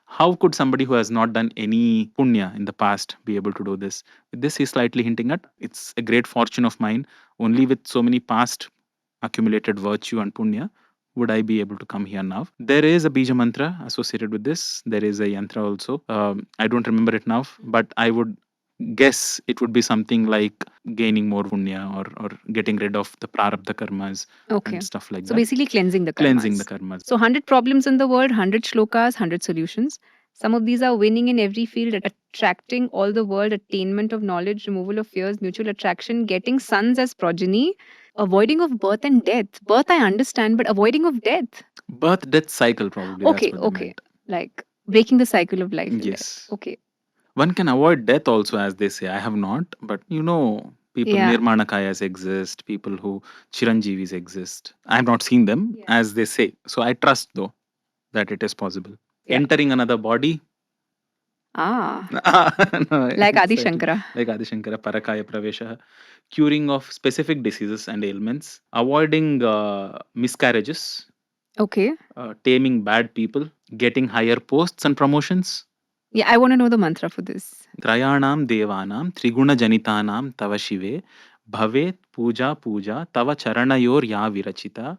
how could somebody who has not done any punya in the past be able to do this? With this, he's slightly hinting at it's a great fortune of mine. Only with so many past accumulated virtue and punya would I be able to come here now. There is a Bija mantra associated with this. There is a yantra also. I don't remember it now, but I would guess it would be something like gaining more punya, or getting rid of the prarabdha karmas and stuff like So that. basically cleansing the karmas. Cleansing the karmas. So 100 problems in the world, 100 shlokas, 100 solutions. Some of these are winning in every field, attracting all the world, attainment of knowledge, removal of fears, mutual attraction, getting sons as progeny, avoiding of birth and death. Birth I understand, but avoiding of death. Birth death cycle probably. Okay, that's what they okay. meant. Like breaking the cycle of life and Yes. death. Okay. One can avoid death also, as they say. I have not, but people Nirmanakayas exist, people who Chiranjeevis exist. I have not seen them, as they say. So I trust though that it is possible. Entering another body. No, like Adi Shankara. Like Adi Shankara, Parakaya Pravesha. Curing of specific diseases and ailments. Avoiding miscarriages. Okay. Taming bad people. Getting higher posts and promotions. Yeah, I want to know the mantra for this. त्रयाणां देवानां त्रिगुणजनितानां तव शिवे भवेत् पूजा पूजा तव चरणयोर्या विरचिता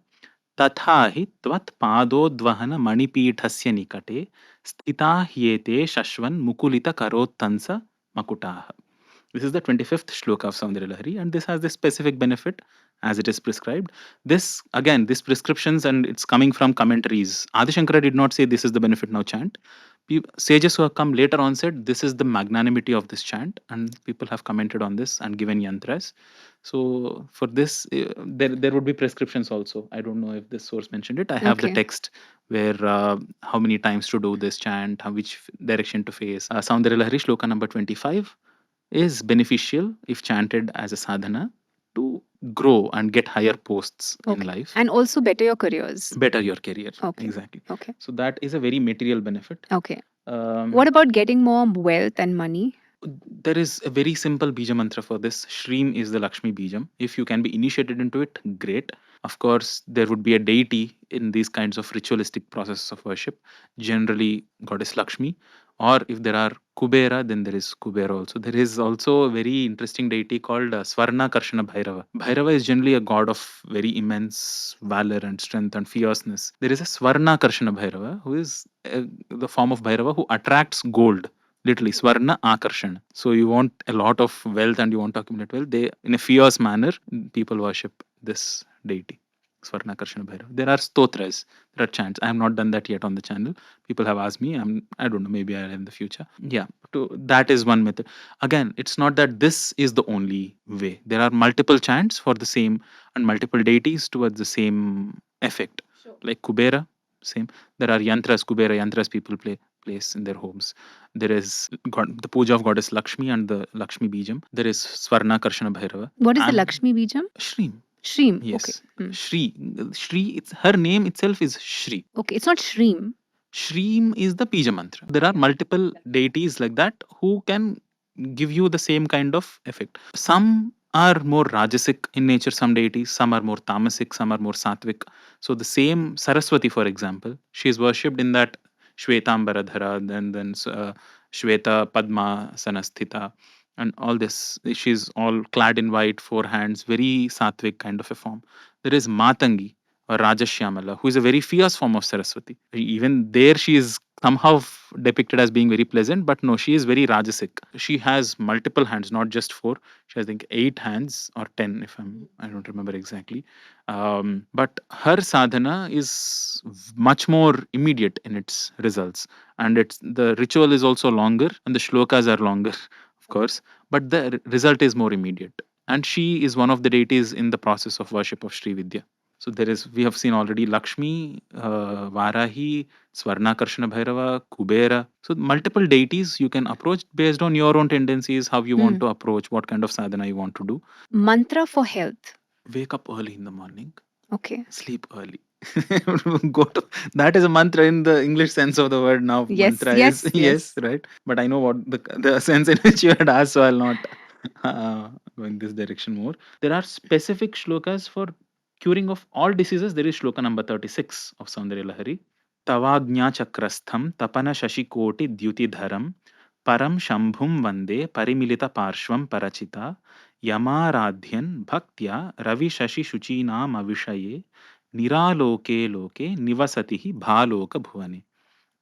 तथा हि त्वत्पादोद्वहन मणिपीठस्य निकटे स्थिता ह्येते शश्वन् मुकुलितकरोत्तंस मकुटाः. This is the 25th shloka of Saundara Lahari, and this has this specific benefit as it is prescribed. This, again, this prescriptions, and it's coming from commentaries. Adi Shankara did not say this is the benefit, now chant. Sages who have come later on said this is the magnanimity of this chant, and people have commented on this and given yantras. So for this, there would be prescriptions also. I don't know if this source mentioned it. I have the text where how many times to do this chant, which direction to face. Saundara Lahari, shloka number 25, is beneficial if chanted as a sadhana to grow and get higher posts in life. And also better your careers. Better your career. Okay. Exactly. Okay. So that is a very material benefit. Okay. What about getting more wealth and money? There is a very simple bija mantra for this. Shreem is the Lakshmi bijam. If you can be initiated into it, great. Of course, there would be a deity in these kinds of ritualistic processes of worship. Generally, goddess Lakshmi. Or if there are Kubera, then there is Kubera also. There is also a very interesting deity called Swarna Karshana Bhairava. Bhairava is generally a god of very immense valor and strength and fierceness. There is a Swarna Karshana Bhairava who is the form of Bhairava who attracts gold. Literally, Swarna Akarshan. So you want a lot of wealth and you want to accumulate wealth. They, in a fierce manner, people worship this deity. Swarna Karshana Bhairav. There are stotras, there are chants. I have not done that yet on the channel. People have asked me. I don't know, maybe I'll in the future. Yeah, that is one method. Again, it's not that this is the only way. There are multiple chants for the same and multiple deities towards the same effect. Like Kubera, same. There are yantras, Kubera yantras people place in their homes. There is the puja of goddess Lakshmi and the Lakshmi Bijam. There is Swarna Karshana Bhairava. What is the Lakshmi Bijam? Shreem. Shreem. Yes. Okay. Shri. It's her name itself is Shri. Okay, it's not Shreem. Shreem is the Bija mantra. There are multiple deities like that who can give you the same kind of effect. Some are more rajasic in nature, some deities, some are more tamasic, some are more sattvic. So the same Saraswati, for example, she is worshipped in that Shvetambaradhara, then Shweta Padma Sanasthita, and all this. She's all clad in white, four hands, very sattvic kind of a form. There is Matangi or Rajashyamala, who is a very fierce form of Saraswati. Even there, she is somehow depicted as being very pleasant, but no, she is very Rajasic. She has multiple hands, not just four. She has, I think, 8 hands or 10, if I don't remember exactly. But her sadhana is much more immediate in its results, and the ritual is also longer, and the shlokas are longer, of course, but the result is more immediate. And she is one of the deities in the process of worship of Sri Vidya. So we have seen already Lakshmi, Varahi, Swarnakarshana Bhairava, Kubera. So multiple deities you can approach based on your own tendencies, how you want to approach, what kind of sadhana you want to do. Mantra for health. Wake up early in the morning. Okay. Sleep early. Go to that is a mantra in the English sense of the word now. Yes, Mantra yes, is yes. right. But I know what the sense in which you had asked, so I'll not go in this direction more. There are specific shlokas for curing of all diseases. There is shloka number 36 of Saundarya Lahari. Tavagnya chakrastham tapana shashikoti dyutidharam param shambhum vande parimilita parshvam parachita yamaradhyan bhaktya ravi shashi shuchinam avishaye niraloke loke nivasatihi bhaloka bhuvane.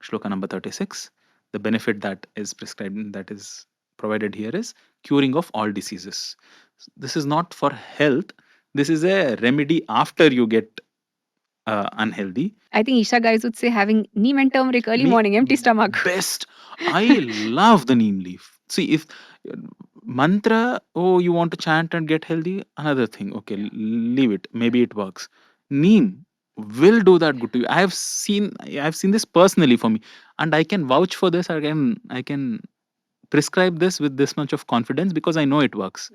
Shloka number 36. The benefit that is prescribed, that is provided here, is curing of all diseases. This is not for health. This is a remedy after you get unhealthy. I think Isha guys would say having neem and turmeric early morning, empty stomach. Best. I love the neem leaf. See, if mantra, oh, you want to chant and get healthy, another thing. Okay, leave it. Maybe it works. Neem will do that good to you. I've seen this personally for me, and I can vouch for this. I can prescribe this with this much of confidence because I know it works.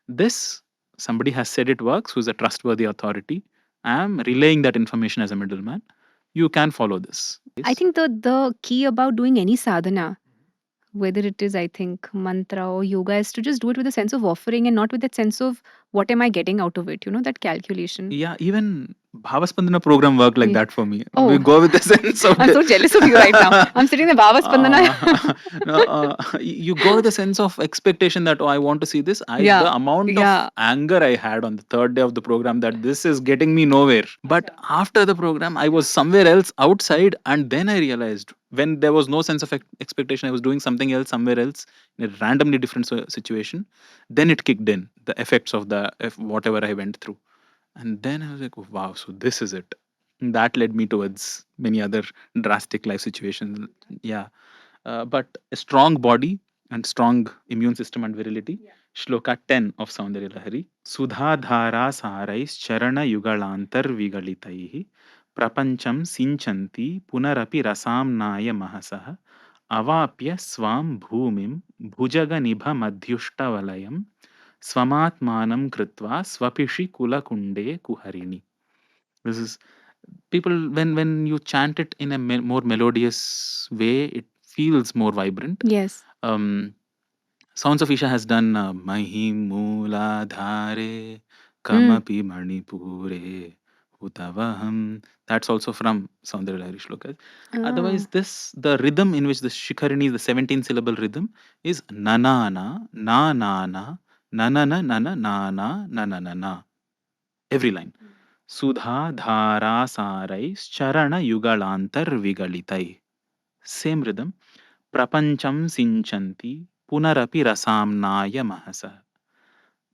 This, somebody has said it works, who's a trustworthy authority. I am relaying that information as a middleman. You can follow this. I think the key about doing any sadhana, whether it is, I think, mantra or yoga, is to just do it with a sense of offering and not with that sense of what am I getting out of it, that calculation. Yeah, even Bhavaspandana program worked like that for me. Oh. We go with the sense of. I'm so jealous of you right now. I'm sitting there, Bhavaspandana. No, you go with the sense of expectation that, oh, I want to see this. Yeah, The amount yeah. of anger I had on the third day of the program that this is getting me nowhere. But after the program, I was somewhere else outside, and then I realized when there was no sense of expectation, I was doing something else somewhere else in a randomly different situation. Then it kicked in, the effects of whatever I went through. And then I was like, wow, so this is it. And that led me towards many other drastic life situations. Yeah. But a strong body and strong immune system and virility. Shloka 10 of Saundarya Lahari. Sudha dhara sarais charana yugalantar vigalitaihi prapancham sinchanti punarapi rasamnaya mahasah avapya swam bhumim bhujaga nibha madhyushta Swamatmanam kritva swapishi kulakunde kuharini. This is people when you chant it in a more melodious way, it feels more vibrant. Yes. Sounds of Isha has done Mahimula Dhare Kamapi Manipure Utavaham. That's also from Saundarya Lahari Shlokas. Otherwise, the rhythm in which the Shikharini, the 17 syllable rhythm, is nanana, na na na, na na na na na na na na na na na. Every line. Sudha dhara sarais charana yugalantar vigalitai. Same rhythm. Prapancham sinchanti punarapi rasamnaya mahasa.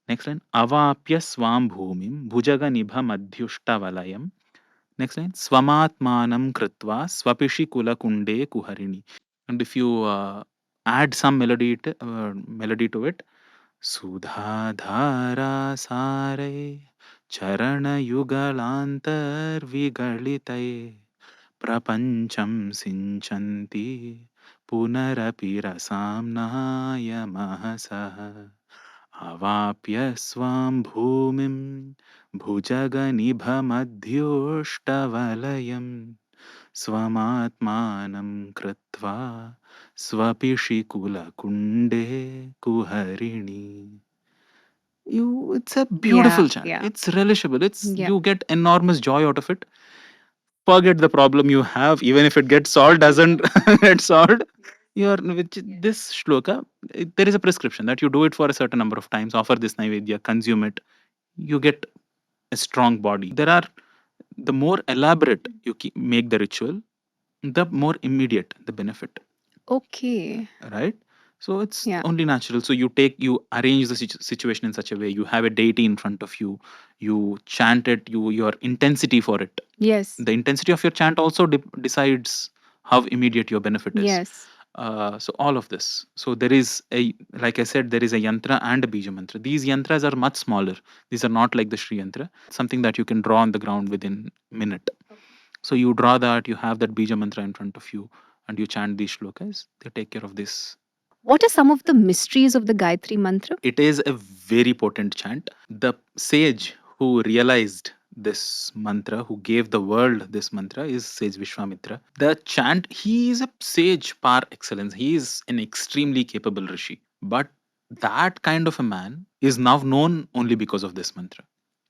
Next line. Avapya swam bhumim bhujaga nibha madhyushta valayam. Next line. Swamatmanam kritva swapishi kulakunde kuharini. And if you add some melody to it, Sudha dhara sare charana yugalantar vigalitai prapancham sinchanti punarapi rasamnaya mahasah avapya swam bhumim bhujaga nibha madhyushtavalaya swamatmanam kritva swapishi kulakunde kuharini. It's a beautiful chant. Yeah. It's relishable. You get enormous joy out of it. Forget the problem you have, even if it gets solved, doesn't get solved. This shloka, there is a prescription that you do it for a certain number of times, offer this naivedya, consume it, you get a strong body. There are the more elaborate you make the ritual, the more immediate the benefit, Okay. right? So it's Yeah. only natural. So you arrange the situation in such a way. You have a deity in front of you. You chant it. Your intensity for it. Yes. The intensity of your chant also decides how immediate your benefit is. Yes. So all of this. So there is like I said, there is a yantra and a bija mantra. These yantras are much smaller. These are not like the Shri yantra. Something that you can draw on the ground within minute. So you draw that, you have that bija mantra in front of you, and you chant these shlokas. They take care of this. What are some of the mysteries of the Gayatri mantra? It is a very potent chant. The sage who realized this mantra, who gave the world this mantra, is Sage Vishwamitra. The chant, he is a sage par excellence. He is an extremely capable rishi. But that kind of a man is now known only because of this mantra.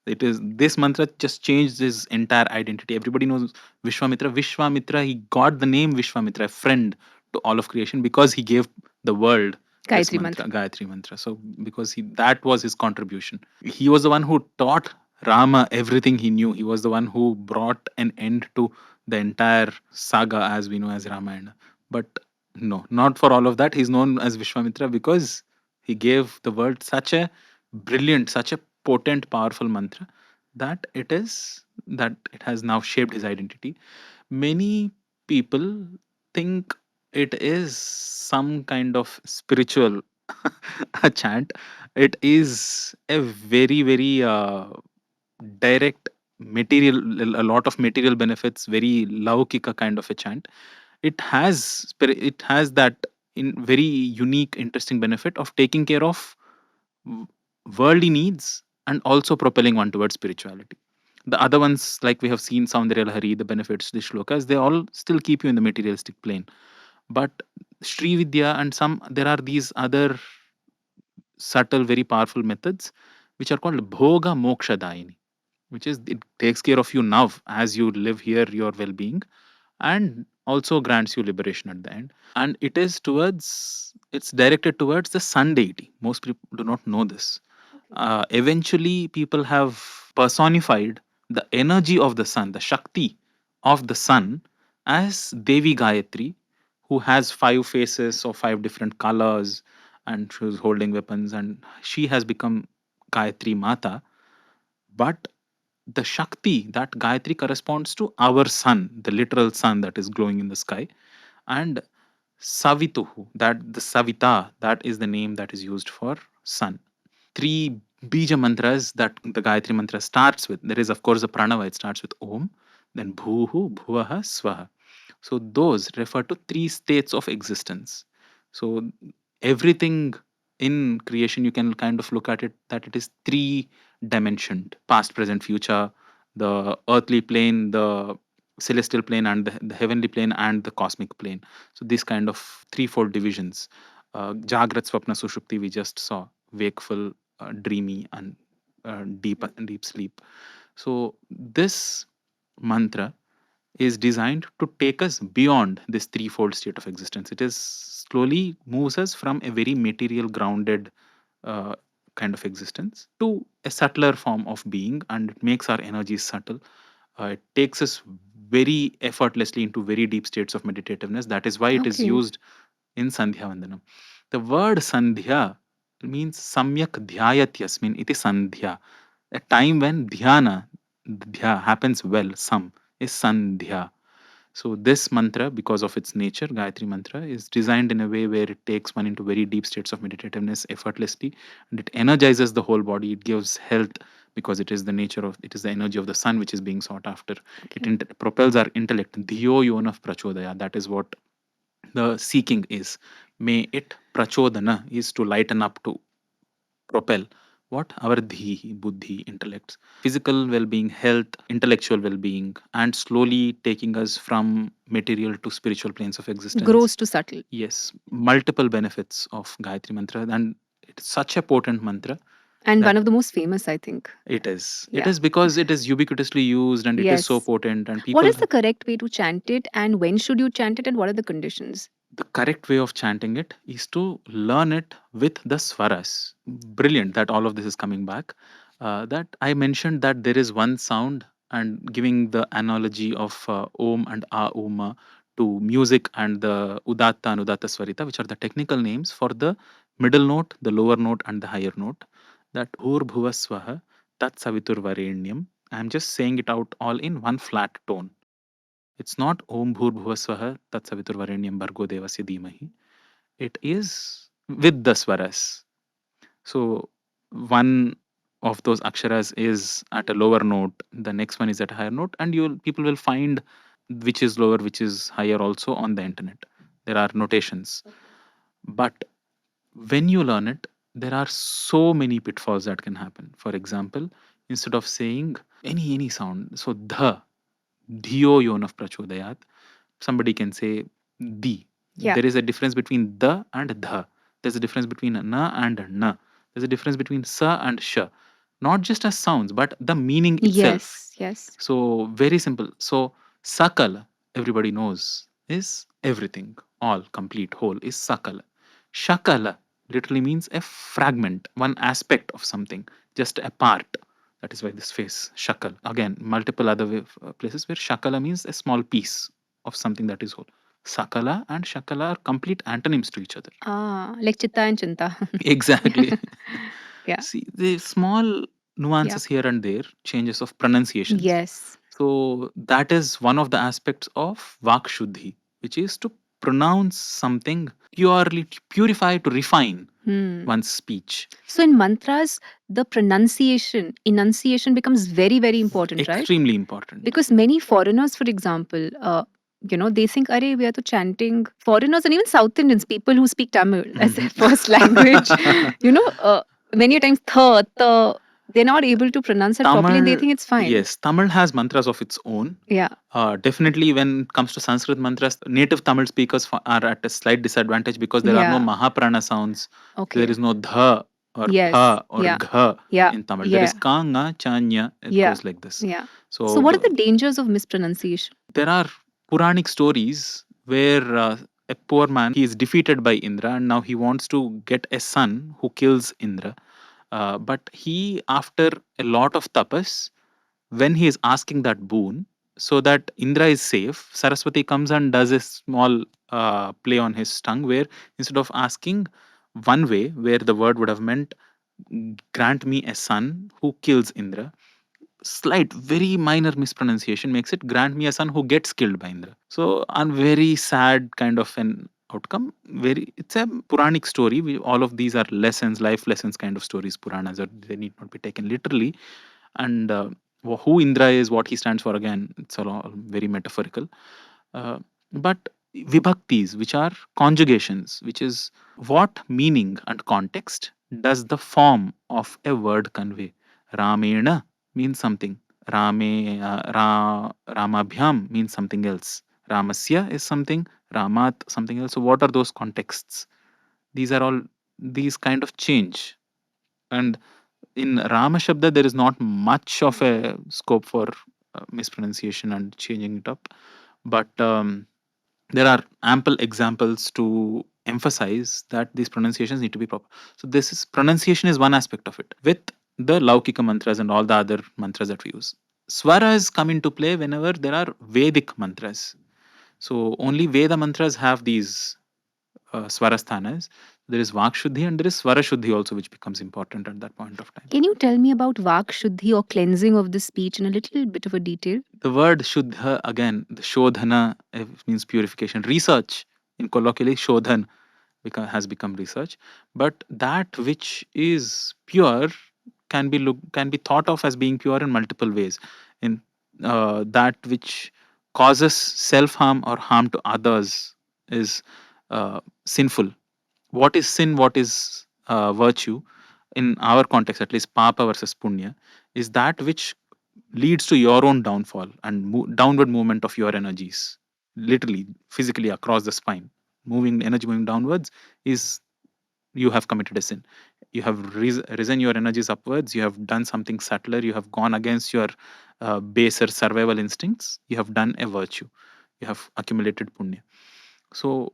It is this mantra just changed his entire identity. Everybody knows Vishwamitra. Vishwamitra, he got the name Vishwamitra, a friend to all of creation, because he gave the world this Gayatri mantra, mantra. Gayatri mantra. So because that was his contribution. He was the one who taught Rama everything he knew. He was the one who brought an end to the entire saga as we know as Ramayana. But no, not for all of that. He's known as Vishwamitra because he gave the world such a brilliant, such a potent, powerful mantra that it has now shaped his identity. Many people think it is some kind of spiritual a chant. It is a very, very direct material, a lot of material benefits, very laukika kind of a chant. It has that in very unique, interesting benefit of taking care of w- worldly needs and also propelling one towards spirituality. The other ones, like we have seen Soundarya Lahari, the benefits, the shlokas, they all still keep you in the materialistic plane. But Sri Vidya and some, there are these other subtle, very powerful methods which are called Bhoga Moksha Daini, which is it takes care of you now as you live here, your well being, and also grants you liberation at the end. And it's directed towards the sun deity. Most people do not know this. Eventually people have personified the energy of the sun, the Shakti of the sun, as Devi Gayatri, who has 5 faces of 5 different colors, and she was holding weapons, and she has become Gayatri Mata. But the Shakti, that Gayatri, corresponds to our sun, the literal sun that is glowing in the sky. And Savituhu, that the Savita, that is the name that is used for sun. Three bija mantras that the Gayatri mantra starts with. There is, of course, the pranava. It starts with Om, then Bhuhu, Bhuvaha, Swaha. So those refer to 3 states of existence. So everything in creation, you can kind of look at it that it is 3 dimensioned: past, present, future, the earthly plane, the celestial plane, and the heavenly plane, and the cosmic plane. So these kind of threefold divisions. Jagrat, Swapna, Sushupti, we just saw, wakeful, dreamy, and deep sleep. So this mantra is designed to take us beyond this threefold state of existence. It is slowly moves us from a very material, grounded uh, kind of existence to a subtler form of being, and it makes our energies subtle. It takes us very effortlessly into very deep states of meditativeness. That is why it is Okay. used in Sandhya Vandanam. The word Sandhya means Samyak Dhyayat Yasmin iti Sandhya. A time when dhya happens well, some, is Sandhya. So this mantra, because of its nature, Gayatri mantra, is designed in a way where it takes one into very deep states of meditativeness effortlessly, and it energizes the whole body. It gives health because it is the energy of the sun which is being sought after. It Okay. propels our intellect. Dhiyo yonah prachodaya. That is what the seeking is. May it prachodana is to lighten up, to propel what our dhi, buddhi, intellects, physical well-being, health, intellectual well-being, and slowly taking us from material to spiritual planes of existence. Gross to subtle. Yes, multiple benefits of Gayatri mantra, and it's such a potent mantra And that one of the most famous, I think. it Yeah. is because it is ubiquitously used, and it is so Yes. potent, and What people, is the correct way to chant it, and when should you chant it, and what are the conditions? the correct way of chanting it is to learn it with the swaras. Brilliant that all of this is coming back. That I mentioned that there is one sound and giving the analogy of Om and Aum to music and the Udatta and Udatta Swarita, which are the technical names for the middle note, the lower note, and the higher note. That Bhur Bhuva Swaha Tat Savitur Varenyam. I'm just saying it out all in one flat tone. It's not Om Bhur Bhuva Swaha Tat Savitur Varenyam Bhargo Devasya Dhimahi. It is with the swaras. So one of those aksharas is at a lower note, the next one is at a higher note, and people will find which is lower, which is higher also on the internet. There are notations. But when you learn it, there are so many pitfalls that can happen. For example, instead of saying any sound, so dhiyo yonav prachodayat, somebody can say di. Yeah. There is a difference between the and dha. There's a difference between na and na. There's a difference between sa and sh. Not just as sounds, but the meaning itself. Yes. So very simple. So sakala, everybody knows, is everything, all, complete, whole, is sakala. Shakala literally means a fragment, one aspect of something, just a part. That is why this phrase shakal. Again, multiple other places where shakala means a small piece of something that is whole. Sakala and shakala are complete antonyms to each other. Like chitta and chinta. Exactly. Yeah. See, the small nuances here and there, changes of pronunciations. Yes. So that is one of the aspects of Vaak Shuddhi, which is to pronounce something purely, to purify, to refine one's speech. So in mantras, the enunciation becomes very, very important, right? Extremely important. Because many foreigners, for example, they think, "Arey, we are to chanting." Foreigners and even South Indians, people who speak Tamil as their first language, many times they're not able to pronounce it properly, and they think it's fine. Yes, Tamil has mantras of its own. Yeah. Definitely, when it comes to Sanskrit mantras, native Tamil speakers are at a slight disadvantage because there are no Mahaprana sounds. Okay. There is no dha or Yes. pha or Yeah. gha Yeah. in Tamil. Yeah. There is ka, nga, cha, nya. It Yeah. goes like this. Yeah. So, So what are the dangers of mispronunciation? there are Puranic stories where a poor man, he is defeated by Indra, and now he wants to get a son who kills Indra. But he, after a lot of tapas, when he is asking that boon, so that Indra is safe, Saraswati comes and does a small play on his tongue, where instead of asking one way, where the word would have meant grant me a son who kills Indra, slight, very minor mispronunciation makes it grant me a son who gets killed by Indra. So, a very sad kind of an outcome. It's a Puranic story. All of these are lessons, life lessons kind of stories. Puranas, or they need not be taken literally. And who Indra is, what he stands for, again, it's all very metaphorical. But vibhaktis, which are conjugations, which is what meaning and context does the form of a word convey. Ramena means something. Ramabhyam means something else. Ramasya is something. Ramat something else. So what are those contexts? These are all these kind of change. And in Rama Shabda, there is not much of a scope for mispronunciation and changing it up. But there are ample examples to emphasize that these pronunciations need to be proper. So pronunciation is one aspect of it, with the Laukika mantras and all the other mantras that we use. Swaras come into play whenever there are Vedic mantras. So only Veda mantras have these Swarasthanas. There is Vaak Shuddhi and there is Swara Shuddhi also, which becomes important at that point of time. Can you tell me about Vaak Shuddhi or cleansing of the speech in a little bit of a detail? The word Shuddha, again, the Shodhana means purification. Research, in colloquially, Shodhan has become research. But that which is pure can be thought of as being pure in multiple ways. In that which causes self harm or harm to others is sinful. What is sin? What is virtue? In our context, at least, Papa versus Punya is that which leads to your own downfall and downward movement of your energies, literally, physically across the spine. Energy moving downwards is you have committed a sin. You have risen your energies upwards. You have done something subtler. You have gone against your baser survival instincts. You have done a virtue. You have accumulated punya. So,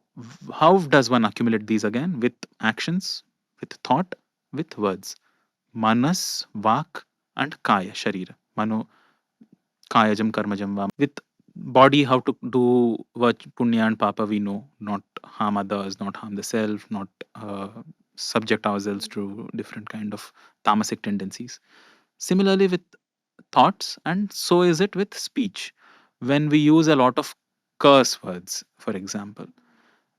how does one accumulate these again? With actions, with thought, with words. Manas, Vaak, and Kaya, Sharira. Mano, Kayajam Karmajam Vam. With body, how to do what punya and papa we know, not harm others, not harm the self, not subject ourselves to different kind of tamasic tendencies. Similarly with thoughts, and so is it with speech. When we use a lot of curse words, for example,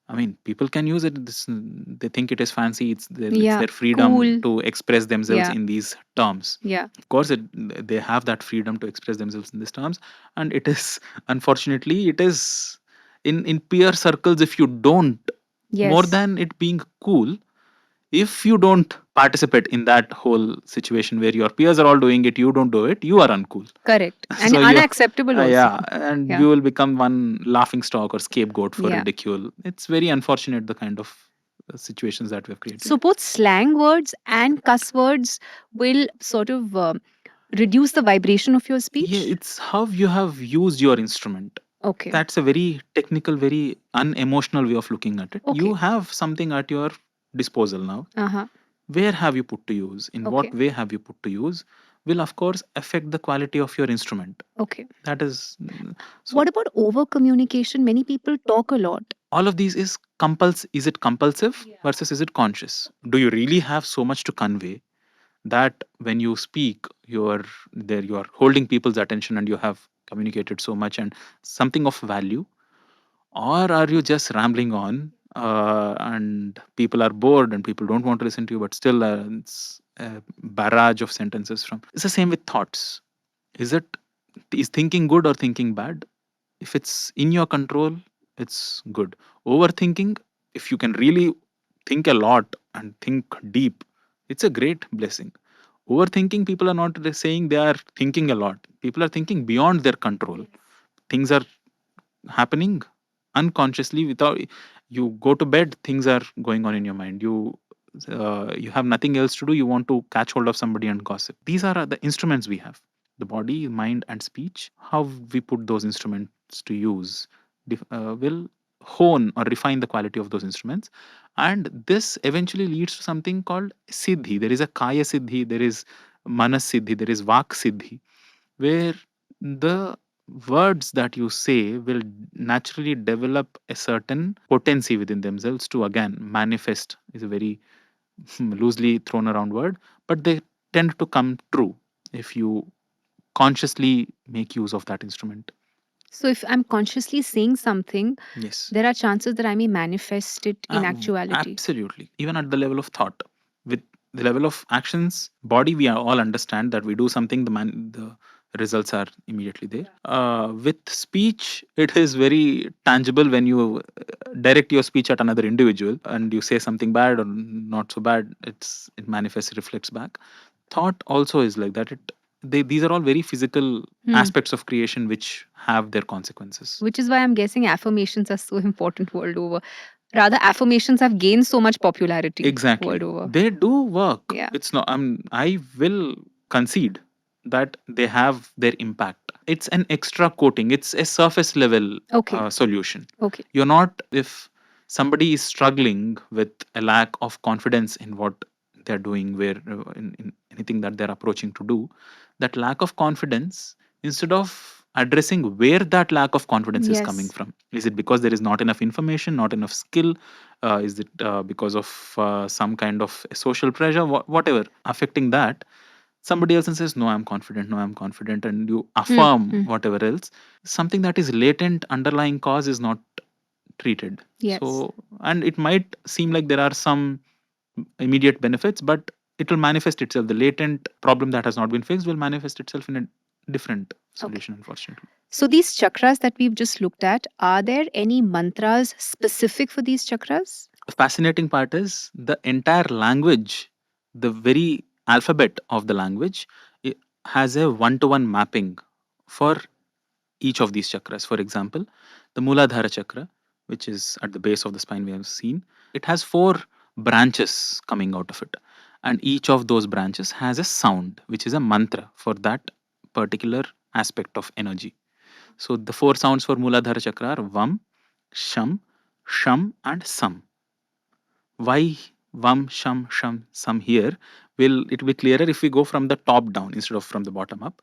I mean, people can use it. They think it is fancy. It's Yeah. their freedom Cool. to express themselves Yeah. in these terms. Yeah. Of course, they have that freedom to express themselves in these terms, and it is unfortunately it is in peer circles. If you don't, more Yes. than it being cool, if you don't participate in that whole situation where your peers are all doing it, you don't do it, you are uncool. Correct. And So you unacceptable also. yeah, and Yeah. you will become one laughing stock or scapegoat for Yeah. ridicule. It's very unfortunate, the kind of situations that we have created. So both slang words and cuss words will sort of reduce the vibration of your Yeah, speech. it's how you have used your instrument. Okay. That's a very technical, very unemotional way of looking at it. You Okay. have something at your disposal now. Uh-huh. Where have you put to use? In Okay. what way have you put to use? Will of course affect the quality of your instrument. Okay. That is so. What about over communication? Many people talk a lot. All of these is it compulsive versus is it conscious? Do you really have so much to convey that when you speak you are holding people's attention and you have communicated so much and something of value, or are you just rambling on and people are bored and people don't want to listen to you, but still it's a barrage of sentences from. It's the same with thoughts. Is thinking good or thinking bad? If it's in your control, it's good. Overthinking, if you can really think a lot and think deep, it's a great blessing. Overthinking, people are not saying they are thinking a lot. People are thinking beyond their control. Things are happening unconsciously without you go to bed. Things are going on in your mind. You have nothing else to do. You want to catch hold of somebody and gossip. These are the instruments we have: the body, mind, and speech. How we put those instruments to use will hone or refine the quality of those instruments, and this eventually leads to something called siddhi. There is a kaya siddhi, there is manas siddhi, there is vak siddhi, where the words that you say will naturally develop a certain potency within themselves to again manifest. Is a very loosely thrown around word, but they tend to come true if you consciously make use of that instrument. So if I'm consciously saying something, Yes. there are chances that I may manifest it in actuality. Absolutely. Even at the level of thought, with the level of actions, body, we are all understand that we do something, the results are immediately there. With speech, it is very tangible when you direct your speech at another individual and you say something bad or not so bad. It manifests, it reflects back. Thought also is like that. These are all very physical aspects of creation which have their consequences. Which is why I'm guessing affirmations are so important world over. Rather, affirmations have gained so much popularity Exactly. world over. They do work. Yeah. It's not. I will concede that they have their impact. It's an extra coating. It's a surface level Okay. solution. Okay. You're not, if somebody is struggling with a lack of confidence in what they're doing, where in anything that they're approaching to do, that lack of confidence, instead of addressing where that lack of confidence is coming Yes. from, is it because there is not enough information, not enough skill, is it because of some kind of social pressure, whatever affecting that, somebody else and says, no, I'm confident, no, I'm confident, and you affirm whatever else, something that is latent underlying cause is not treated. Yes. So, and it might seem like there are some immediate benefits, but it will manifest itself. The latent problem that has not been fixed will manifest itself in a different solution, unfortunately. So these chakras that we've just looked at, are there any mantras specific for these chakras? The fascinating part is the entire language, the very alphabet of the language, it has a one-to-one mapping for each of these chakras. For example, the Muladhara chakra, which is at the base of the spine we have seen, it has 4 branches coming out of it. And each of those branches has a sound, which is a mantra for that particular aspect of energy. So the 4 sounds for Muladhara chakra are Vam, Sham, Sham, and Sam. Why Vam, Sham, Sham, Sam here? It will be clearer if we go from the top down instead of from the bottom up.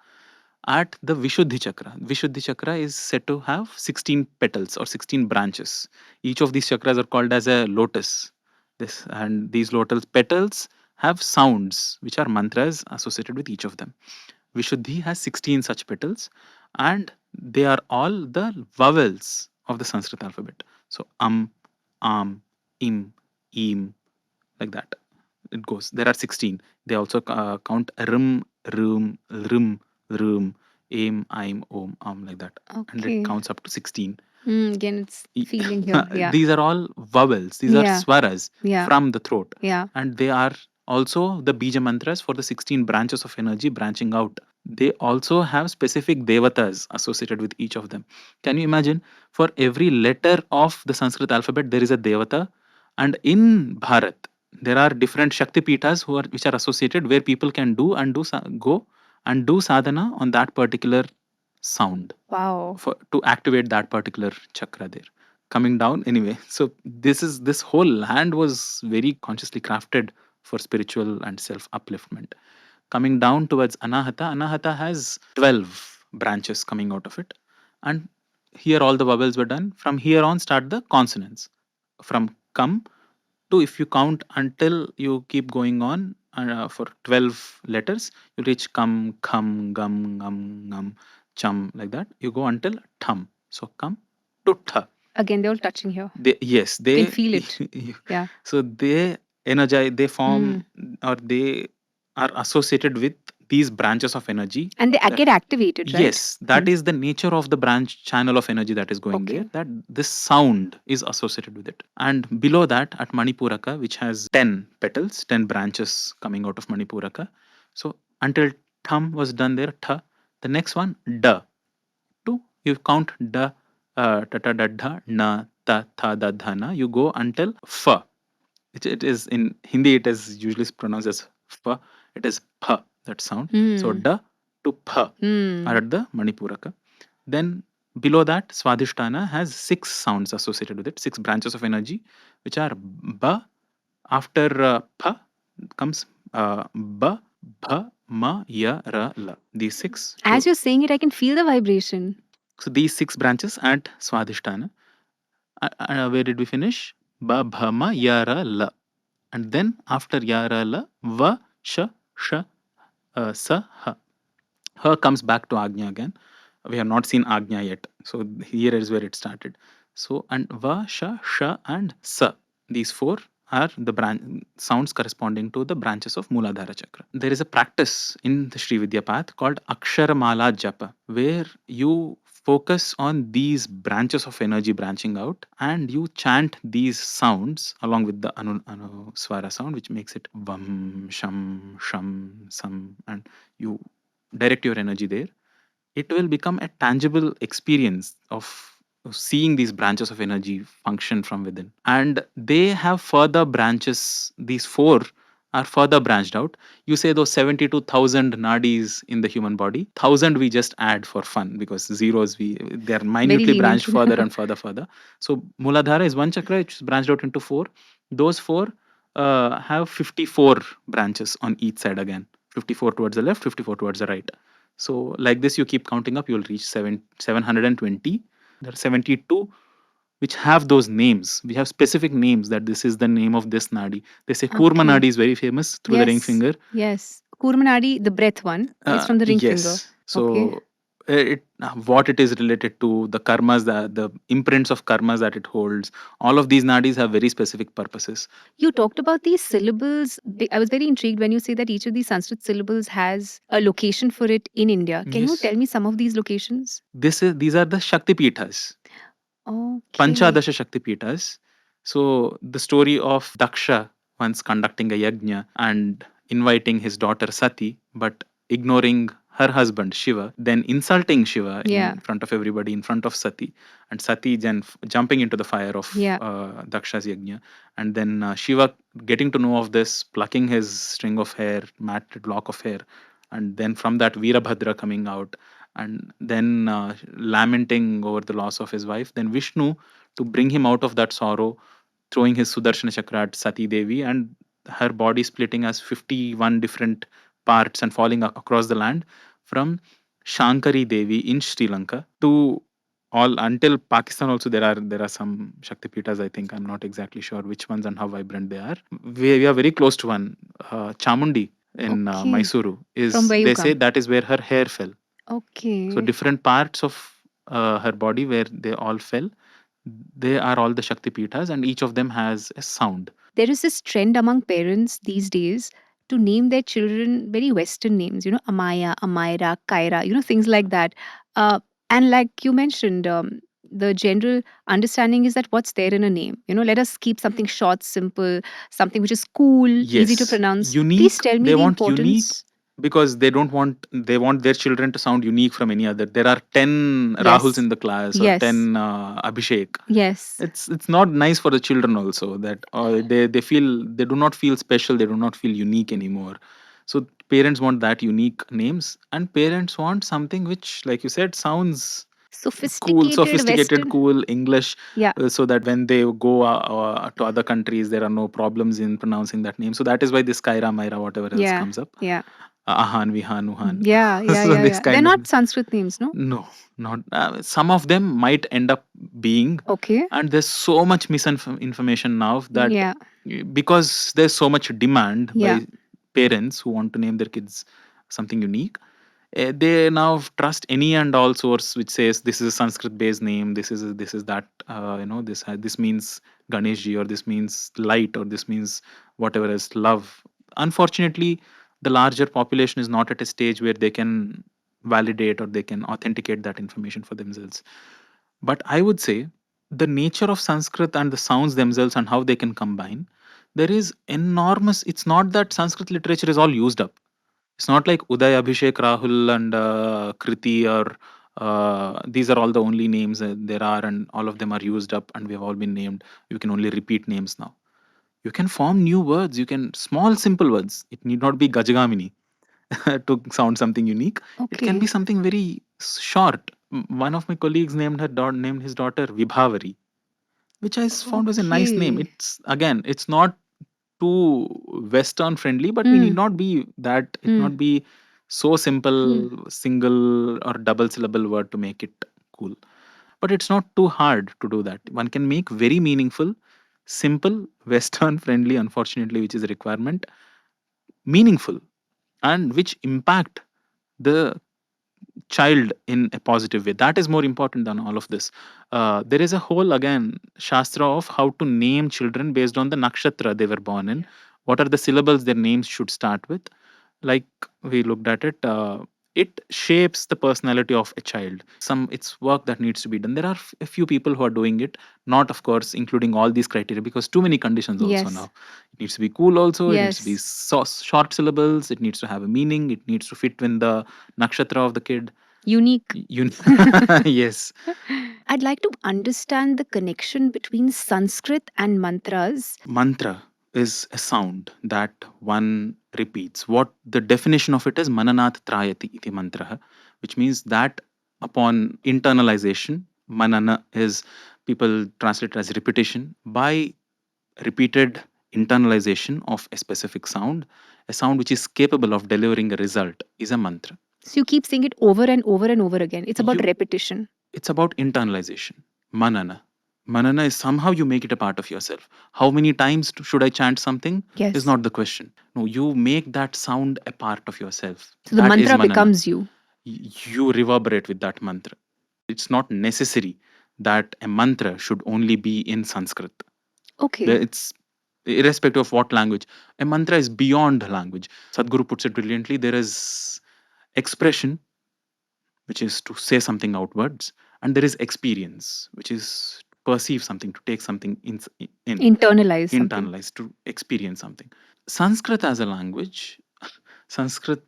at the Vishuddhi chakra. Vishuddhi chakra is said to have 16 petals or 16 branches. Each of these chakras are called as a lotus. And these lotus petals have sounds which are mantras associated with each of them. Vishuddhi has 16 such petals, and they are all the vowels of the Sanskrit alphabet. So am, im, im, like that. It goes. There are 16. They also count rum, rum, rum, rum, aim, I'm, om, like that. And it Okay. counts up to 16. Again, it's feeling here. Yeah. These are all vowels. These are Yeah. swaras Yeah. from the throat. Yeah. And they are also the bija mantras for the 16 branches of energy branching out. They also have specific devatas associated with each of them. Can you imagine? For every letter of the Sanskrit alphabet, there is a devata. And in Bharat, there are different Shakti Peethas which are associated, where people can go and do sadhana on that particular sound Wow. to activate that particular chakra there. Coming down anyway. So this whole land was very consciously crafted for spiritual and self upliftment. Coming down towards Anahata has 12 branches coming out of it, and here all the vowels were done. From here on start the consonants. From come to, if you count until you keep going on for 12 letters, you reach come, khum, gum, ngum, chum, like that. You go until thum. So come to tha. Again, they're all touching here. Yes, You they can feel it. Yeah. so they energize, they form, or they are associated with these branches of energy. And they get activated, right? Yes, that is the nature of the branch channel of energy that is going Okay. there, that this sound is associated with it. And below that, at Manipuraka, which has 10 petals, 10 branches coming out of Manipuraka. So until thum was done there, tha. The next one, da. To, you count da, ta ta da dha, na, ta, tha, da, dha, na. You go until fa. It is in Hindi, it is usually pronounced as fa. It is pa, that sound. So da to pa are at the Manipuraka. Then below that, Swadhisthana has 6 sounds associated with it, 6 branches of energy, which are ba. After pa comes ba, bha, ma, ya, ra, la. These 6. As you're saying it, I can feel the vibration. So these 6 branches at Swadhisthana. Where did we finish? Ba, bha, ma, ya, ra, la. And then after ya, ra, la, va, sha, sha, sa, ha. Ha comes back to Agnya again. We have not seen Agnya yet. So here is where it started. So, and va, sha, sha, and sa. These 4 are the sounds corresponding to the branches of Muladhara chakra. There is a practice in the Sri Vidya path called Aksharamala Japa, where you focus on these branches of energy branching out, and you chant these sounds along with the Swara sound, which makes it vam, sham, sham, sam, and you direct your energy there. It will become a tangible experience of seeing these branches of energy function from within. And they have further branches. These 4 are further branched out. You say those 72,000 nadis in the human body, 1,000 we just add for fun, because zeros, they are minutely branched further and further. So Muladhara is one chakra which is branched out into 4. Those 4 have 54 branches on each side again. 54 towards the left, 54 towards the right. So like this, you keep counting up, you'll reach 720. There are 72 which have those names. We have specific names, that this is the name of this nadi. They say Kurma nadi is very famous through the ring finger. Yes. Kurma nadi, the breath one, is from the ring finger. Yes. So what it is related to, the karmas, the imprints of karmas that it holds, all of these nadis have very specific purposes. You talked about these syllables. I was very intrigued when you say that each of these Sanskrit syllables has a location for it in India. Can you tell me some of these locations? These are the Shakti Peethas. Okay. Panchadasha Shakti Peethas. So the story of Daksha once conducting a yajna and inviting his daughter Sati, but ignoring her husband Shiva, then insulting Shiva in front of everybody, in front of Sati, and Sati then jumping into the fire of Daksha's yajna, and then Shiva getting to know of this, plucking his string of hair, matted lock of hair, and then from that Veerabhadra coming out, and then lamenting over the loss of his wife. Then Vishnu, to bring him out of that sorrow, throwing his Sudarshana Chakra at Sati Devi, and her body splitting as 51 different parts and falling across the land from Shankari Devi in Sri Lanka. To all until Pakistan also there are some Shakti Peethas. I think I'm not exactly sure which ones and how vibrant they are. We are very close to one. Chamundi in Okay. Mysuru From is, where you they say come. that is where her hair fell. So Okay. different parts of her body where they all fell, they are all the Shakti Peethas, and each of them has a sound. There is this trend among parents these days to name their children very Western names, Amaya, Amaira, Kaira, things like that. Uh, and like you mentioned, the general understanding is that what's there in a name? Let us keep something short, simple, something which is cool, easy to Yes, pronounce. Please unique. tell me They the want unique importance. because they want their children to sound unique from any other. There are 10 Rahuls Yes, in the class or yes, 10 Abhishek. yes. It's not nice for the children also that they do not feel special. They do not feel unique anymore. So parents want that unique names, and parents want something which, like you said, sounds cool, Sophisticated sophisticated, Western. cool English, Yeah, so that when they go to other countries, there are no problems in pronouncing that name. So that is why this Kaira, Myra, whatever else yeah, comes up, yeah. Ahan, Vihan, Uhan. Yeah, yeah, So yeah, this yeah. They're kind of, not Sanskrit names, no? no, not some of them might end up being, Okay. and there's so much misinformation now that Yeah, because there's so much demand yeah. by parents who want to name their kids something unique, they now trust any and all source which says this is a Sanskrit based name, this is that, this means Ganeshji, or this means light, or this means whatever is love. Unfortunately, the larger population is not at a stage where they can validate or they can authenticate that information for themselves. But I would say the nature of Sanskrit and the sounds themselves and how they can combine, there is enormous. It's not that Sanskrit literature is all used up. It's not like Uday, Abhishek, Rahul, and Kriti, or these are all the only names there are, and all of them are used up, and we have all been named. You can only repeat names now. You can form new words. You can small, simple words. It need not be Gajagamini to sound something unique. It can Okay. be something very short. One of my colleagues named his daughter Vibhavari, which I found was a nice name. Okay. It's again, it's not too Western friendly, but we need Hmm. not be that. It Hmm. not be so Hmm. simple, single or double syllable word to make it cool. But it's not too hard to do that. One can make very meaningful, simple, Western friendly. Unfortunately, which is a requirement, meaningful, and which impact the child in a positive way. That is more important than all of this. There is a whole, again, shastra of how to name children based on the nakshatra they were born in. What are the syllables their names should start with? Like we looked at it. It shapes the personality of a child. It's work that needs to be done. There are a few people who are doing it, not of course including all these criteria, because too many conditions also Yes. now. It needs to be cool also, it needs to be Yes. short syllables, it needs to have a meaning, it needs to fit in the nakshatra of the kid. Unique. You yes. I'd like to understand the connection between Sanskrit and mantras. Mantra is a sound that one repeats. What the definition of it is, mananat trayati iti mantra, which means that upon internalization, manana is, people translate it as repetition. By repeated internalization of a specific sound, a sound which is capable of delivering a result is a mantra. So you keep saying it over and over and over again. It's about You repetition. It's about internalization. Manana. Manana is somehow you make it a part of yourself. How many times should I chant something is Yes. not the question. No, you make that sound a part of yourself. So the That is mantra manana. becomes you. You reverberate with that mantra. It's not necessary that a mantra should only be in Sanskrit. Okay. It's irrespective of what language. A mantra is beyond language. Sadhguru puts it brilliantly. There is expression, which is to say something outwards, and there is experience, which is to perceive something, to take something in Internalize something. internalize, to experience something. Sanskrit as a language, Sanskrit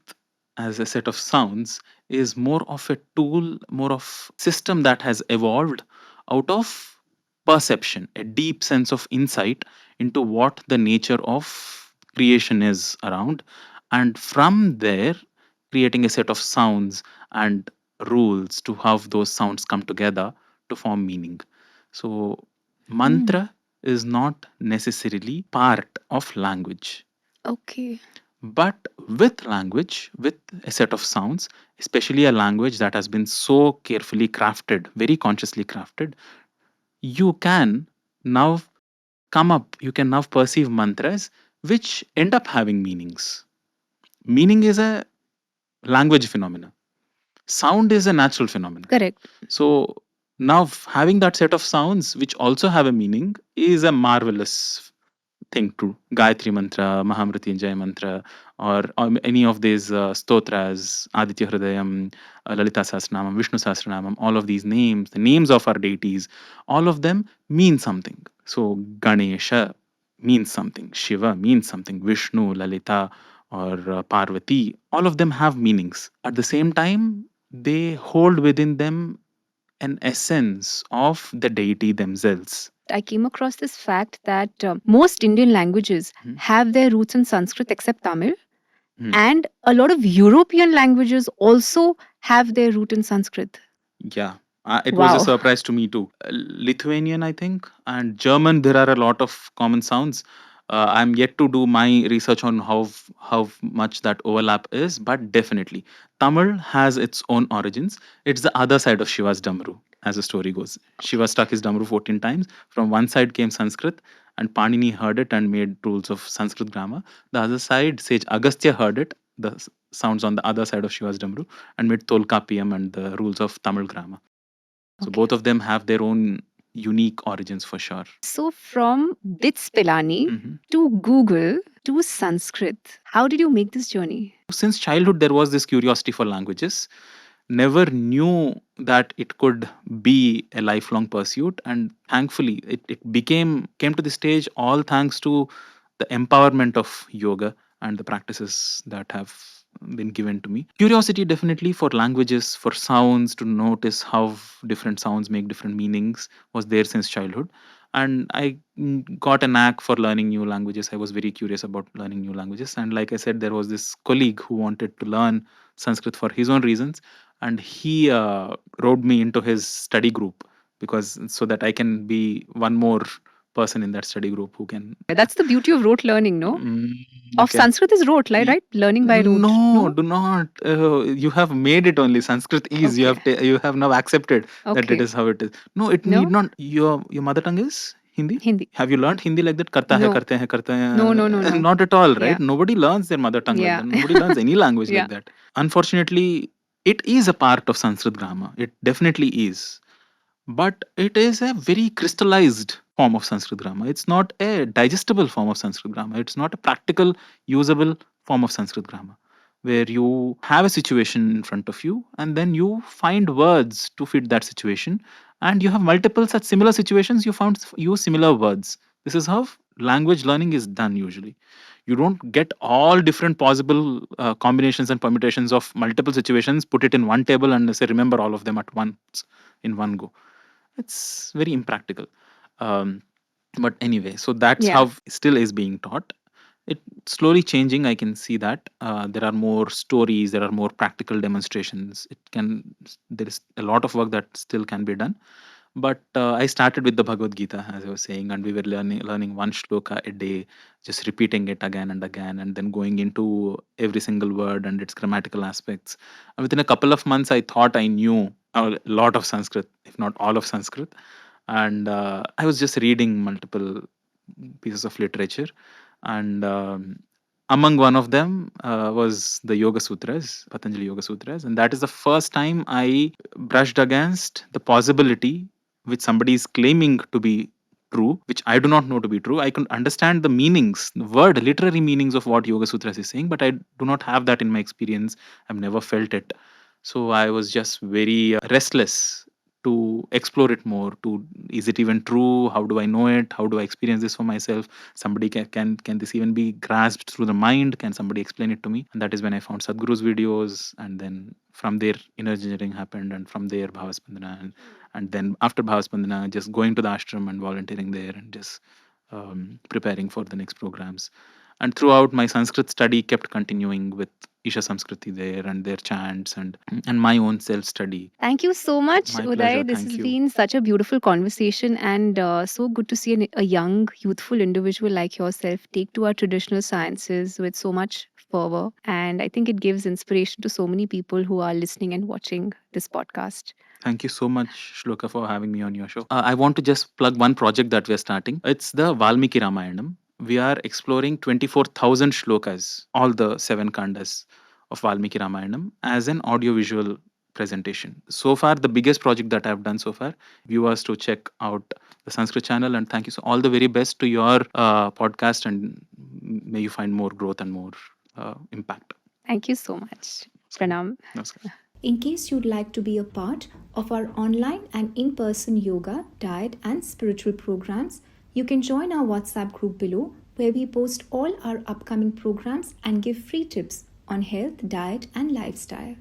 as a set of sounds, is more of a tool, more of system that has evolved out of perception, a deep sense of insight into what the nature of creation is around, and from there creating a set of sounds and rules to how those sounds come together to form meaning. So Hmm. mantra is not necessarily part of language. Okay. but with language, with a set of sounds, especially a language that has been so carefully crafted, very consciously crafted, you can now you can now perceive mantras which end up having meanings. Meaning is a language phenomena, sound is a natural phenomenon. Correct. So now having that set of sounds which also have a meaning is a marvelous thing to Gayatri mantra, Mahamrityunjaya mantra, or any of these stotras, Aditya Hridayam, Lalita Sahasranamam, Vishnu Sahasranamam, all of these names, the names of our deities, all of them mean something. So Ganesha means something, Shiva means something, Vishnu, Lalita, or Parvati, all of them have meanings. At the same time, they hold within them an essence of the deity themselves. I came across this fact that most Indian languages have their roots in Sanskrit except Tamil, and a lot of European languages also have their root in Sanskrit. Yeah. It was a Wow. surprise to me too. Lithuanian, I think, and German, there are a lot of common sounds. I'm yet to do my research on how much that overlap is, but definitely Tamil has its own origins. It's the other side of Shiva's Damru, as the story goes. Shiva struck his Damru 14 times. From one side came Sanskrit, and Panini heard it and made rules of Sanskrit grammar. The other side, Sage Agastya heard it, the sounds on the other side of Shiva's Damru, and made Tolkapiyam and the rules of Tamil grammar. So both of them have their own unique origins for sure. So, from Bits Pilani to Google to Sanskrit, how did you make this journey? Since childhood, there was this curiosity for languages. Never knew that it could be a lifelong pursuit, and thankfully, it came to the stage all thanks to the empowerment of yoga and the practices that have been given to me. Curiosity definitely for languages, for sounds, to notice how different sounds make different meanings was there since childhood. And I got a knack for learning new languages. I was very curious about learning new languages. And like I said, there was this colleague who wanted to learn Sanskrit for his own reasons. And he wrote me into his study group because so that I can be one more person in that study group who can. That's the beauty of rote learning, no? Of Okay. Sanskrit is rote, right? Learning by rote. No, do not. You have made it only. Sanskrit is. You Okay. have you have now accepted that it Okay. is how it is. No, it No? need not. Your mother tongue is Hindi. Hindi. Have you learned Hindi like that? Karta hai, No. karte hai, karte hai. No, no, no, no. Not at all, right? Yeah. Nobody learns their mother tongue like Yeah. that. Nobody learns any language Yeah. like that. Unfortunately, it is a part of Sanskrit grammar. It definitely is. But it is a very crystallized form of Sanskrit grammar. It's not a digestible form of Sanskrit grammar. It's not a practical, usable form of Sanskrit grammar where you have a situation in front of you and then you find words to fit that situation, and you have multiple such similar situations, you found use similar words. This is how language learning is done usually. You don't get all different possible combinations and permutations of multiple situations, put it in one table and say remember all of them at once in one go. It's very impractical. But anyway, so that's Yeah. how still is being taught. It's slowly changing. I can see that there are more stories, there are more practical demonstrations. There is a lot of work that still can be done. But I started with the Bhagavad Gita, as I was saying, and we were learning one shloka a day, just repeating it again and again, and then going into every single word and its grammatical aspects. And within a couple of months, I thought I knew a lot of Sanskrit, if not all of Sanskrit. And I was just reading multiple pieces of literature, and among one of them was the Yoga Sutras, Patanjali Yoga Sutras, and that is the first time I brushed against the possibility which somebody is claiming to be true, which I do not know to be true. I can understand the meanings, the word, literary meanings of what Yoga Sutras is saying, but I do not have that in my experience. I've never felt it. So I was just very restless to explore it more. To is it even true? How do I know it? How do I experience this for myself? Somebody can this even be grasped through the mind? Can somebody explain it to me? And that is when I found Sadhguru's videos, and then from there inner engineering happened, and from there Bhavaspandana, and then after Bhavaspandana, just going to the ashram and volunteering there and just preparing for the next programs. And throughout my Sanskrit study kept continuing with Isha Samskriti there and their chants and my own self study. Thank you so much, My pleasure. Uday. This Thank has you. been such a beautiful conversation and so good to see a young, youthful individual like yourself take to our traditional sciences with so much fervor. And I think it gives inspiration to so many people who are listening and watching this podcast. Thank you so much, Shloka, for having me on your show. I want to just plug one project that we are starting. It's the Valmiki Ramayanam. We are exploring 24,000 shlokas, all the 7 kandas of Valmiki Ramayanam, as an audiovisual presentation. So far, the biggest project that I've done so far. Viewers to check out the Sanskrit channel, and thank you. So all the very best to your podcast, and may you find more growth and more impact. Thank you so much. Pranam. Namaskar. In case you'd like to be a part of our online and in person yoga, diet, and spiritual programs, you can join our WhatsApp group below where we post all our upcoming programs and give free tips on health, diet, and lifestyle.